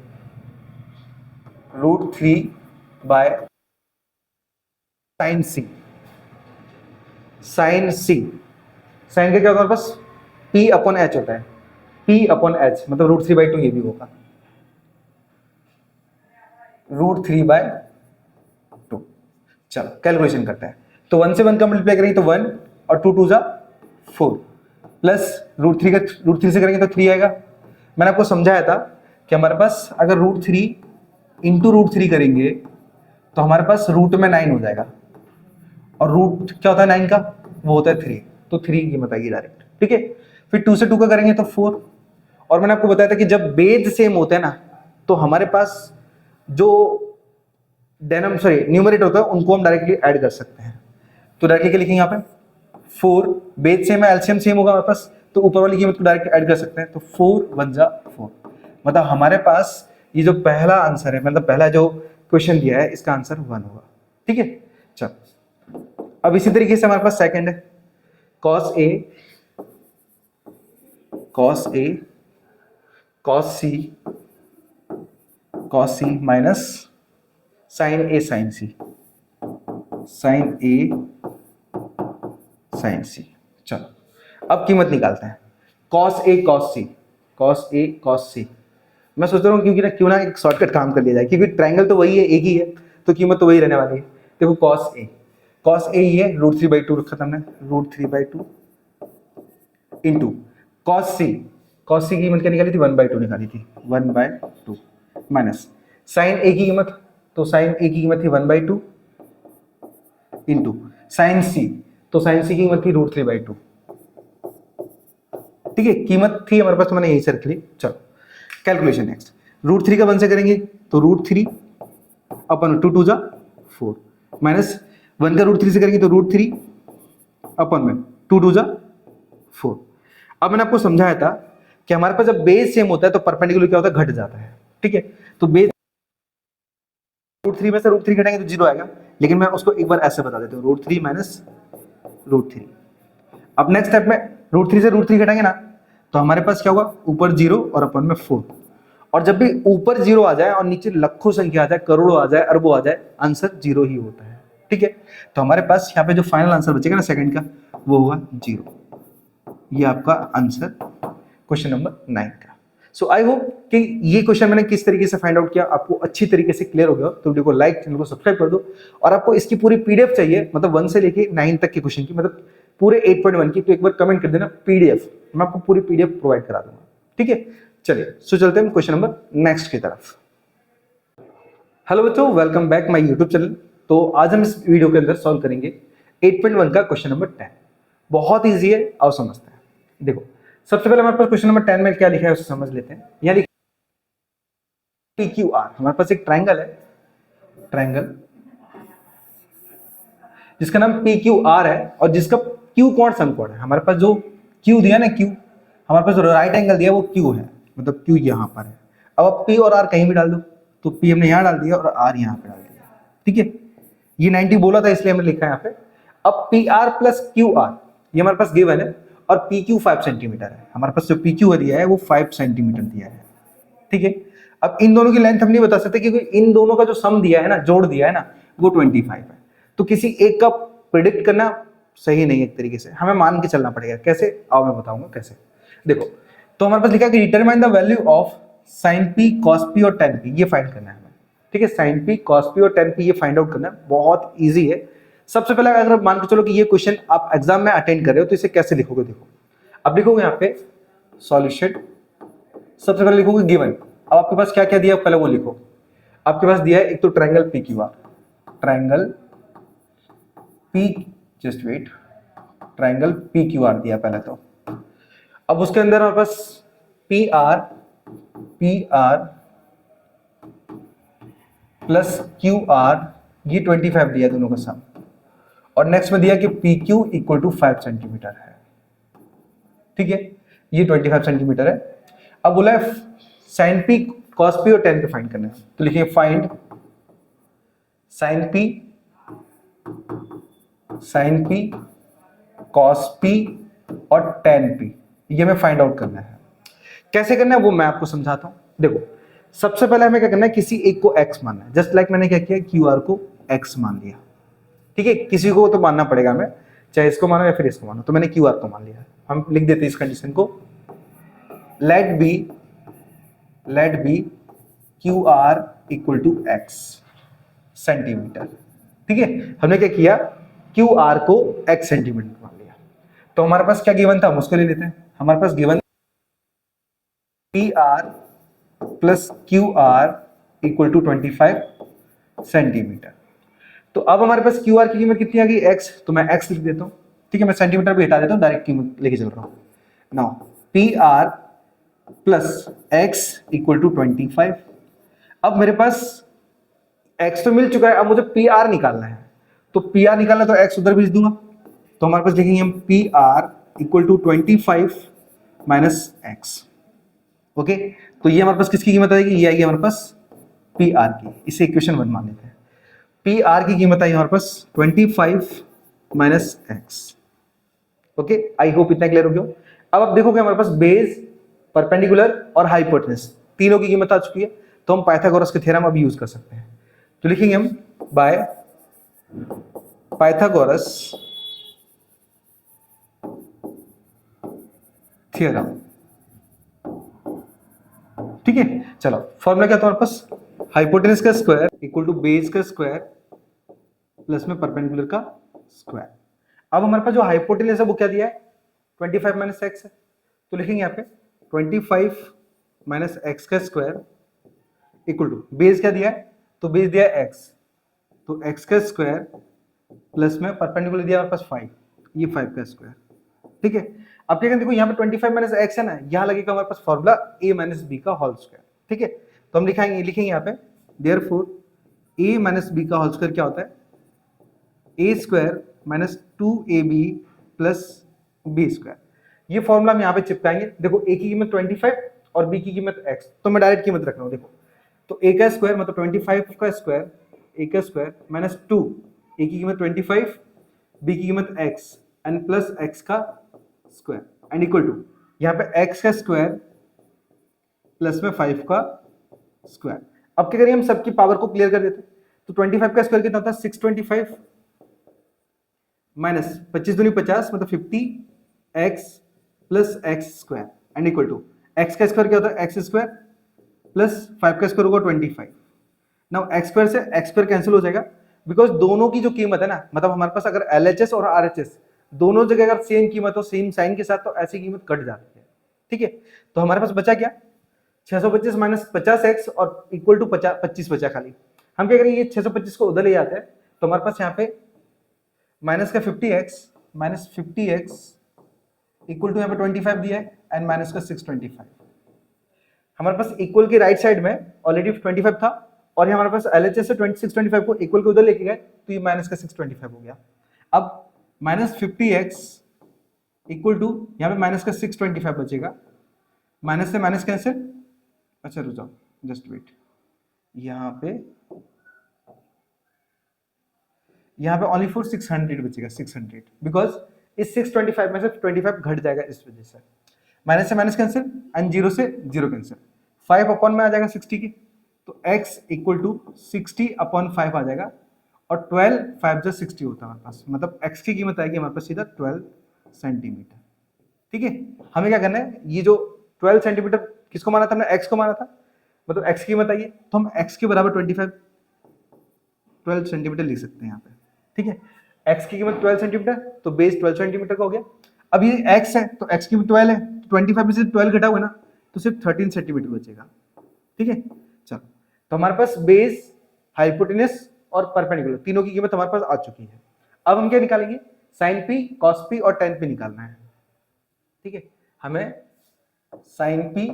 साइन सी, साइन का क्या होगा बस p अपॉन एच होता है, p अपॉन एच मतलब √3/2 ये भी होगा √3/2। चलो कैलकुलेशन करते हैं, तो 1 से 1 का मल्टीप्लाई करेंगे तो 1 और 2 2 जा 4 प्लस √3 से करेंगे तो 3 आएगा। मैंने आपको समझाया था कि हमारे पास अगर √3 इंटू √3 करेंगे तो हमारे पास रूट में 9 हो जाएगा और रूट क्या होता है 9 का, वो होता है 3, तो 3 की कीमत आएगी डायरेक्ट। ठीक है, फिर 2 से 2 का करेंगे तो 4 और मैंने आपको बताया था कि जब बेस सेम होते हैं ना तो हमारे पास जो न्यूमरेटर होता है उनको हम डायरेक्टली ऐड कर सकते हैं। तो डायरेक्टली क्या लिखेंगे यहाँ पे 4, बेस सेम है एलसीएम सेम होगा हमारे पास तो ऊपर वाली कीमत को डायरेक्ट ऐड कर सकते हैं। तो 4 1 जा 4 मतलब हमारे पास ये जो पहला आंसर है मतलब पहला जो क्वेश्चन दिया है इसका आंसर 1 होगा। ठीक है, चलो अब इसी तरीके से हमारे पास सेकंड है कॉस सी माइनस साइन ए साइन सी। चलो अब कीमत निकालते हैं, कॉस ए कॉस सी। मैं सोच रहा हूँ क्यों ना एक शॉर्टकट काम कर लिया जाए क्योंकि ट्रायंगल तो वही है, एक ही है, तो कीमत तो वही रहने वाली है। देखो कॉस ए ये √3/2 रखा था हमने, √3/2 इंटू कॉस सी की कीमत क्या निकाली थी 1/2 निकाली थी 1/2 माइनस साइन ए की कीमत, तो साइन ए की कीमत थी 1/2 इंटू साइन सी, तो साइन सी की कीमत थी √3/2। ठीक है, कीमत थी हमारे पास तो मैंने यही से रख ली। चलो कैलकुलेशन नेक्स्ट, √3 का 1 से करेंगे तो √3 अपन 2 2 जा 4 माइनस 1 का रूट 3 से करेंगे तो रूट 3 अपन में 2 2 जा 4। अब मैंने आपको समझाया था कि हमारे पास जब बेस सेम होता है तो परपेंडिकुलर क्या होता है, घट जाता है। ठीक है, तो बेस रूट 3 में से रूट 3 घटाएंगे तो 0 आएगा, लेकिन मैं उसको एक बार ऐसे बता देता हूँ, रूट 3 माइनस रूट 3। अब नेक्स्ट स्टेप में रूट 3 से रूट 3 घटाएंगे ना, तो हमारे पास क्या होगा, ऊपर 0 और अपन में 4। और जब भी ऊपर 0 आ जाए और नीचे लाखों संख्या आ जाए, करोड़ों आ जाए, अरबों आ जाए, आंसर 0 ही होता है। ठीक है, तो हमारे पास यहाँ पे जो फाइनल आंसर बचेगा ना सेकंड का, वो हुआ 0। ये आपका आंसर क्वेश्चन नंबर 9 का। सो आई होप कि ये क्वेश्चन मैंने किस तरीके से फाइंड आउट किया आपको अच्छी तरीके से क्लियर हो गया। तो वीडियो को लाइक, चैनल को सब्सक्राइब कर दो। और आपको इसकी पूरी पीडीएफ चाहिए, मतलब 1 से लेके 9 तक के क्वेश्चन की, मतलब पूरे 8.1 की, तो एक बार कमेंट कर देना पीडीएफ, मैं आपको पूरी पीडीएफ प्रोवाइड करा दूंगा। ठीक है, चलिए सो चलते हैं क्वेश्चन नंबर नेक्स्ट की तरफ। हेलो बच्चों, welcome back my YouTube channel. तो आज हम इस वीडियो के अंदर सॉल्व करेंगे 8.1 का क्वेश्चन नंबर 10। बहुत ईजी है, आओ समझते हैं। देखो, सबसे पहले हमारे पास क्वेश्चन नंबर 10 में क्या लिखा है उसे समझ लेते हैं। यहाँ लिखा PQR, हमारे पास एक ट्राइंगल है, ट्राइंगल जिसका नाम PQR है और जिसका Q कोण समकोण है। हमारे पास जो Q दिया ना, Q हमारे पास जो राइट एंगल दिया वो Q है, मतलब Q यहाँ पर है। अब आप P और R कहीं भी डाल दो, तो P हमने यहाँ डाल दिया और R यहाँ पे डाल दिया। ठीक है, ये 90 बोला था इसलिए हमने लिखा है यहाँ पे। अब PR प्लस QR ये हमारे पास गिवन है और PQ 5 सेंटीमीटर है। हमारे पास जो PQ दिया है वो 5 सेंटीमीटर दिया है। ठीक है, अब इन दोनों की लेंथ हम नहीं बता सकते क्योंकि इन दोनों का जो सम दिया है ना, जोड़ दिया है ना, वो 25 है। तो किसी एक का प्रिडिक्ट करना सही नहीं है, एक तरीके से हमें मान के चलना पड़ेगा। कैसे, आओ मैं बताऊंगा कैसे। देखो, तो हमारे पास लिखा है कि determine the value of sin p cos p और tan p, ये फाइंड करना है हमें। ठीक है, sin p cos p और tan p ये फाइंड आउट करना है, बहुत इजी है। सबसे पहले अगर मान के चलो कि ये क्वेश्चन आप एग्जाम में अटेंड कर रहे हो तो इसे कैसे लिखोगे। देखो, अब लिखोगे यहाँ पे सॉल्यूशन, सबसे पहले लिखोगे गिवन। अब आपके पास क्या क्या दिया पहले वो लिखो। आपके पास दिया है एक तो triangle PQR, triangle P, just wait, triangle PQR दिया पहले तो। अब उसके अंदर हमारे पास PR प्लस QR ये 25 दिया दोनों का सम। और नेक्स्ट में दिया कि PQ इक्वल टू 5 सेंटीमीटर है। ठीक है, ये 25 सेंटीमीटर है। अब बोला है sin p cos p और tan p फाइंड करना है, तो लिखिए find sin p cos p और tan p, ये हमें फाइंड आउट करना है। कैसे करना है वो मैं आपको समझाता हूं। देखो, सबसे पहले हमें क्या करना है, किसी एक को x मानना है। जस्ट लाइक मैंने क्या किया, QR को x मान लिया। ठीक है, किसी को तो मानना पड़ेगा हमें, चाहे इसको मानो या फिर इसको मानो, तो मैंने QR को मान लिया। हम लिख देते हैं इस कंडीशन को, let be QR equal to x centimetre. ठीक है, हमने क्या किया, QR को x सेंटीमीटर मान लिया। तो हमारे पास क्या गिवन था, हम उसको ले लेते हैं। हमारे पास given PR plus QR equal to 25 centimetre. तो अब हमारे पास QR की कीमत कितनी आ गई, x, तो मैं x लिख देता हूं। ठीक है, मैं सेंटीमीटर भी हटा देता हूं, डायरेक्ट कीमत लेके चल रहा हूं। Now PR plus x equal to 25। अब मेरे पास x तो मिल चुका है, अब मुझे PR निकालना है। तो PR निकालना तो x उधर भेज दूंगा, तो हमारे पास लिखेंगे हम PR equal to 25 minus x। Okay, तो ये हमारे पास किसकी कीमत आएगी, ये आएगी हमारे पास PR की। इसे इक्वेशन 1 मान लेते हैं। PR की कीमत आई हमारे पास 25 minus x। Okay, I hope इतना क्लियर हो गया। अब आप देखोगे हमारे पास बेस, परपेंडिकुलर और हाइपोटेनस तीनों की कीमत आ चुकी है, तो हम पाइथागोरस के थ्योरम अब यूज कर सकते हैं। तो लिखेंगे हम बाय पाइथागोरस थ्योरम। ठीक है, चलो फॉर्मूला क्या था हमारे पास, हाइपोटेनस का स्क्वायर इक्वल टू बेस का स्क्वायर प्लस में परपेंडिकुलर का स्क्वायर। अब हमारे पास जो हाइपोटेनस है वो क्या दिया है, 25 माइनस एक्स है। तो लिखेंगे यहाँ पे 25 माइनस एक्स का स्क्वायर इक्वल टू बेस क्या दिया है, तो बेस दिया है एक्स, तो एक्स का स्क्वायर प्लस में परपेंडिकुलर दिया हमारे पास 5, ये 5 का स्क्वायर। ठीक है, अब क्या करें, देखो यहाँ पे 25 माइनस एक्स है ना, यहाँ लगेगा हमारे पास फॉर्मूला a माइनस बी का होल स्क्वायर। ठीक है, तो हम लिखेंगे यहाँ पे देयरफॉर a माइनस बी का होल स्क्वायर क्या होता है, A square minus 2ab plus B square. ये फॉर्मूला हम यहाँ पे चिपकाएंगे। देखो ए की कीमत 25 और बी की कीमत x, तो मैं डायरेक्ट कीमत रख रहा हूँ। देखो तो ए का स्क्वायर मतलब 25 का स्क्वायर, ए का स्क्वायर माइनस 2, ए की कीमत 25, बी की कीमत x एंड प्लस x का स्क्वायर एंड इक्वल टू यहाँ पे x का स्क्वायर प्लस में 5 का स्क्वायर। अब क्या करिए, हम सबकी पावर को क्लियर कर देते। तो 25 का स्क्वायर कितना होता है 625 माइनस 25 दूनी 50 मतलब 50x plus X square and equal to x का स्क्वायर क्या होता है x स्क्वायर प्लस 5 का स्क्वायर होगा 25। नाउ x स्क्वायर से x स्क्वायर कैंसिल हो जाएगा बिकॉज दोनों की जो कीमत है ना, मतलब हमारे पास अगर LHS और RHS दोनों जगह अगर सेम कीमत हो सेम साइन के साथ तो ऐसी कीमत कट जाती है। ठीक है, तो हमारे पास बचा क्या 625 माइनस 50x और इक्वल टू 25 बचा खाली। हम क्या करेंगे, ये 625 को उधर ले जाते हैं तो हमारे पास यहाँ पे माइनस का 50x minus 50x equal to यहाँ पे 25 दिया है एंड माइनस का 625। हमारे पास इक्वल के राइट साइड में ऑलरेडी 25 था और ये हमारे पास LHS से 625 को इक्वल के उधर लेके गए तो ये माइनस का 625 हो गया। अब माइनस 50x इक्वल टू यहाँ पे माइनस का 625 बचेगा, माइनस से माइनस कैंसिल। अच्छा रुक जाओ, जस्ट वेट, यहाँ पे ओनली फॉर 600 बचेगा, 600 बिकॉज इस 625 में से 25 घट जाएगा इस वजह से। माइनस से माइनस कैंसिल एंड 0 से 0 कैंसिल, 5 अपॉन में आ जाएगा 60 की, तो x इक्वल टू 60 अपॉन 5 आ जाएगा और 12 5 जो 60 होता है हमारे पास, मतलब x की कीमत आएगी हमारे पास सीधा 12 सेंटीमीटर। ठीक है, हमें क्या करना है, ये जो 12 सेंटीमीटर किसको माना था हमने, x को माना था, मतलब x की कीमत आई है तो हम x के बराबर 12 सेंटीमीटर लिख सकते हैं यहाँ पे। ठीक है, x की कीमत 12 सेंटीमीटर तो बेस 12 सेंटीमीटर का हो गया। अब ये x है तो x की कीमत 12 है तो 25 में से 12 घटा हुआ ना तो सिर्फ 13 सेंटीमीटर बचेगा। ठीक है, चलो तो हमारे पास बेस, हाइपोटेनस और परपेंडिकुलर तीनों की कीमत हमारे पास आ चुकी है। अब हम क्या निकालेंगे, साइन पी, कॉस पी और टेन पी निकालना है। ठीक है, हमें साइन पी,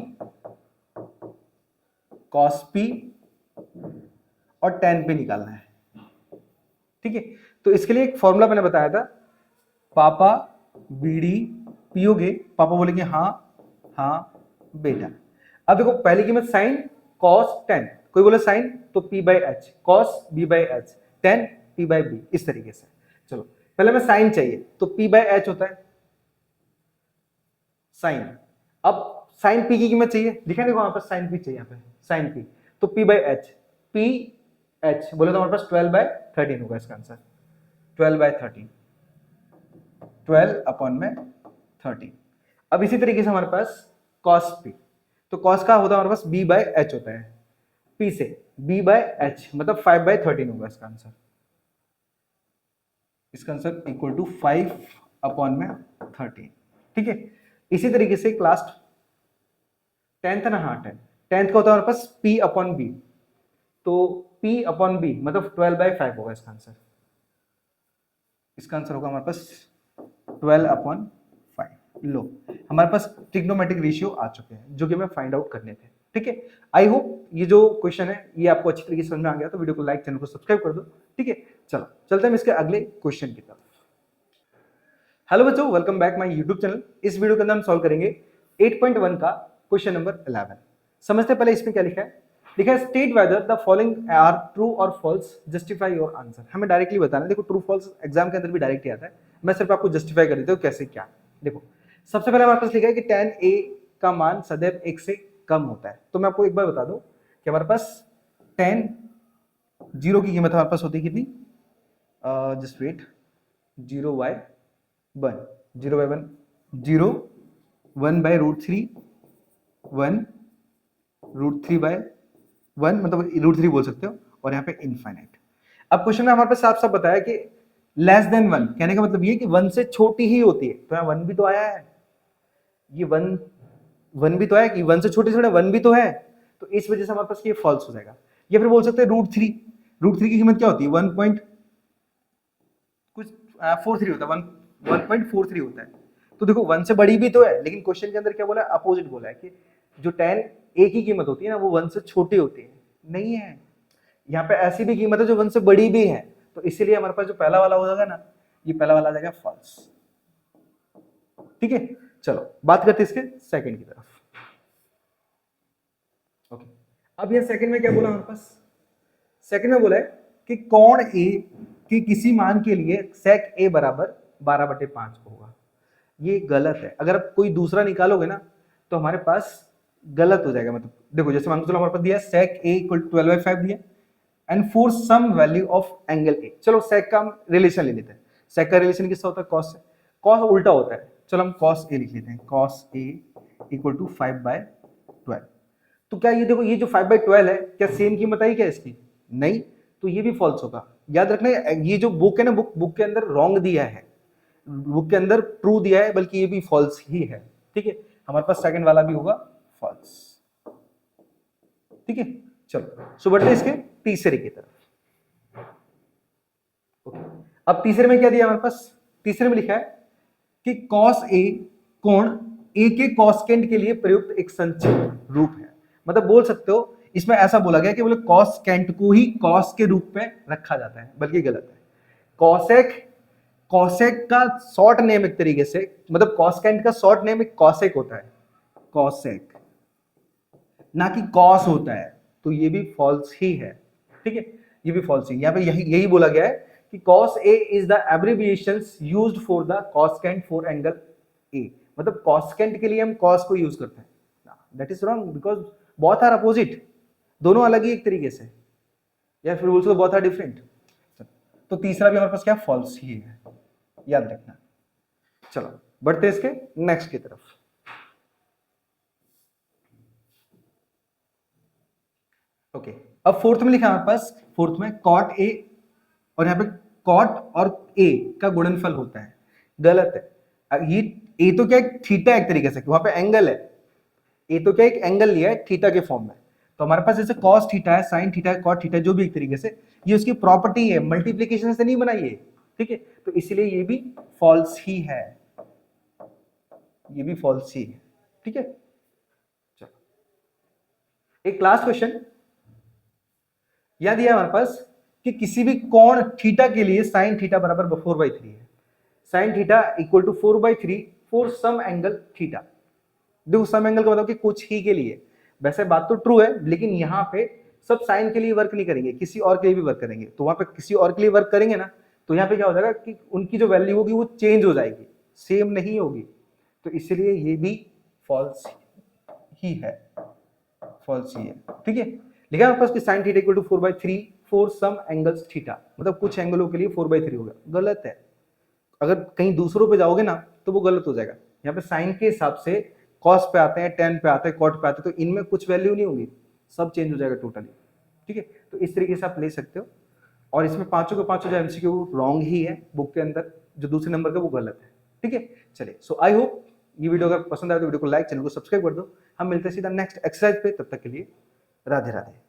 कॉस पी और टेन पी निकालना है। ठीक है, तो इसके लिए एक फॉर्मूला मैंने बताया था, पापा बीडी पियोगे, पापा बोलेंगे हाँ हाँ बेटा। अब देखो पहली कीमत साइन कॉस टेन, कोई बोले साइन तो p by H, cos b by H, tan p by B, इस तरीके से। चलो पहले हमें साइन चाहिए तो p बाई एच होता है साइन। अब साइन p की कीमत चाहिए, लिखा देखो वहां पर साइन p चाहिए, यहाँ पे साइन p तो p by H, p h बोले तो हमारे पास 12 बाई 13 होगा इसका आंसर, 12 बाई 13, 12 अपॉन में 13। अब इसी तरीके से हमारे पास cos p, तो cos का होता है हमारे पास b बाई एच होता है, p से b बाई एच मतलब 5 बाई 13 होगा इसका आंसर। इसका आंसर इक्वल टू 5 अपॉन में 13। ठीक है, इसी तरीके से लास्ट 10th है ना, हाँ 10th का होता है हमारे पास p अपॉन b, तो p अपॉन b मतलब 12 बाई 5 होगा इसका आंसर। इसका आंसर होगा हमारे पास 12 अपॉन 5। लो हमारे पास ट्रिग्नोमेट्रिक रेशियो आ चुके हैं जो कि हमें फाइंड आउट करने थे। ठीक है, आई होप ये जो क्वेश्चन है ये आपको अच्छी तरीके से समझ में आ गया, तो वीडियो को लाइक, चैनल को सब्सक्राइब कर दो। ठीक है, चलो चलते हैं इसके अगले क्वेश्चन की तरफ। हेलो बच्चों, welcome back my YouTube channel. इस वीडियो के अंदर हम सॉल्व करेंगे 8.1 का क्वेश्चन नंबर 11। समझते पहले इसमें क्या लिखा है। लिखा है state whether the following are true और फॉल्स, जस्टिफाई योर आंसर। हमें डायरेक्टली बताना है, देखो ट्रू फॉल्स एग्जाम के अंदर भी डायरेक्ट आता है, मैं सिर्फ आपको जस्टिफाई कर देता हूँ कैसे क्या। देखो सबसे पहले हमारे पास लिखा है कि tan a का मान सदैव 1 से कम होता है, तो मैं आपको एक बार बता दूं कि हमारे पास tan 0 की कीमत हमारे पास होती है कितनी, जस्ट वेट, 0/1, 0/1, 0, 1/√3, 1, √3/1 मतलब √3 बोल सकते हो, और यहाँ पे इनफाइनाइट। अब क्वेश्चन में हमारे पास साफ साफ बताया कि लेस देन 1, कहने का मतलब ये कि 1 से छोटी ही होती है, तो यहाँ 1 भी तो आया है, ये 1 भी तो आया कि 1 से छोटे छोटे 1 भी तो है, तो इस वजह से हमारे पास ये फॉल्स हो जाएगा। या फिर बोल सकते हैं √3 की कीमत क्या होती है, 1.43 होता है, 1.43 होता है, तो देखो 1 से बड़ी भी तो है, लेकिन क्वेश्चन के अंदर क्या बोला है, अपोजिट बोला है कि जो tan a की कीमत होती है ना वो 1 से छोटी होती है, नहीं है। यहाँ पे ऐसी भी कीमत है जो 1 से बड़ी भी है, तो इसीलिए हमारे पास जो पहला वाला हो जाएगा ना, ये पहला वाला आ जाएगा फॉल्स। ठीक है, चलो बात करते हैं इसके सेकंड की तरफ। ओके, अब ये सेकंड में क्या बोला हमारे पास? सेकंड में बोला है कि कोण ए की किसी मान के लिए सेक ए बराबर 12/5 होगा। ये गलत है। अगर आप कोई दूसरा निकालोगे ना तो हमारे पास गलत हो जाएगा। मतलब देखो, जैसे मान लो चलो हमारे पास दिया सेक ए इक्वल 12/5 दिया and for some value of angle A. चलो सेक का हम रिलेशन ले लेते हैं। सेक का रिलेशन किससे होता है? कॉस से। कॉस उल्टा होता है, चलो हम कॉस ए लिख लेते हैं। Cos A equal to 5/12। तो क्या ये देखो, ये जो 5/12 है क्या सेम कीमत आई क्या इसकी? नहीं, तो ये भी फॉल्स होगा। याद रखना, ये जो बुक है ना, बुक के अंदर रॉन्ग दिया है, बुक के अंदर ट्रू दिया है, बल्कि ये भी फॉल्स ही है। ठीक है, हमारे पास सेकंड वाला भी होगा फॉल्स। ठीक है, चलो सो बढ़ते इसके तीसरे की तरफ। ओके, अब तीसरे में क्या दिया हमारे पास? तीसरे में लिखा है कि कॉस ए कोण ए के कॉसकेंट के लिए प्रयुक्त एक संक्षिप्त रूप है। मतलब बोल सकते हो इसमें ऐसा बोला गया कि बोले कॉसकेंट को ही कॉस के रूप में रखा जाता है, बल्कि गलत है। कॉसेक, कॉसेक का शॉर्ट नेम एक तरीके से, मतलब कॉसकेंट का शॉर्ट नेम एक कॉसेक होता है, कॉसेक, ना कि कॉस होता है। तो ये भी फॉल्स ही है। ठीक है, ये भी फॉल्स ही। यहाँ पे यही बोला गया है कि cos A is the abbreviations used for the cosecant for angle A। मतलब cosecant के लिए हम cos को यूज करते हैं। That is wrong because both are opposite, दोनों अलग ही एक तरीके से, या फिर also both are different। तो तीसरा भी हमारे पास क्या फॉल्स ही है, याद रखना। चलो बढ़ते इसके नेक्स्ट की तरफ। ओके, अब फोर्थ में लिखा हमारे पास, फोर्थ में cot A और यहाँ पे कॉट और ए का गुणनफल होता है। गलत है। ये ए तो क्या है? थीटा एक तरीके से, वहां पे एंगल है। ए तो क्या एक एंगल लिया है थीटा के फॉर्म में। तो हमारे पास जैसे कॉस थीटा है, साइन थीटा है, कॉट थीटा, जो भी एक तरीके से ये उसकी प्रॉपर्टी है, मल्टीप्लीकेशन से नहीं बनाई है। ठीक है, तो इसलिए ये भी फॉल्स ही है, ये भी फॉल्स ही है। ठीक है, चलो एक लास्ट क्वेश्चन याद दिया हमारे पास कि किसी भी कोण थीटा के लिए साइन थीटा बराबर 4/3 है। Sine theta equal to 4/3 for some angle theta. देखो सम एंगल का मतलब कि कुछ ही के लिए। वैसे बात तो ट्रू है, लेकिन यहाँ पे सब साइन के लिए वर्क नहीं करेंगे, किसी और के लिए भी वर्क करेंगे। तो वहां पे किसी और के लिए वर्क करेंगे ना, तो यहाँ पे क्या हो जाएगा कि उनकी जो वैल्यू होगी वो चेंज हो जाएगी, सेम नहीं होगी। तो इसलिए ये भी फॉल्स ही है, फॉल्स ही है। ठीक है, लिखा है हमारे पास कि sine theta equal to 4/3 for some angles theta, मतलब कुछ एंगलों के लिए 4/3 होगा। गलत है। अगर कहीं दूसरों पे जाओगे ना तो वो गलत हो जाएगा। यहाँ पे साइन के हिसाब से कॉस पे आते हैं, टेन पे आते हैं, कॉट पे आते हैं, तो इनमें कुछ वैल्यू नहीं होगी, सब चेंज हो जाएगा टोटली। ठीक है, तो इस तरीके से आप ले सकते हो। और इसमें पांचों के पांचों जो एमसीक्यू रॉन्ग ही है बुक के अंदर, जो दूसरे नंबर का वो गलत है। ठीक है, चलिए सो आई होप ये वीडियो अगर पसंद आए तो वीडियो को लाइक, चैनल को सब्सक्राइब कर दो। हम मिलते हैं सीधा नेक्स्ट एक्सरसाइज पे, तब तक के लिए राधे राधे।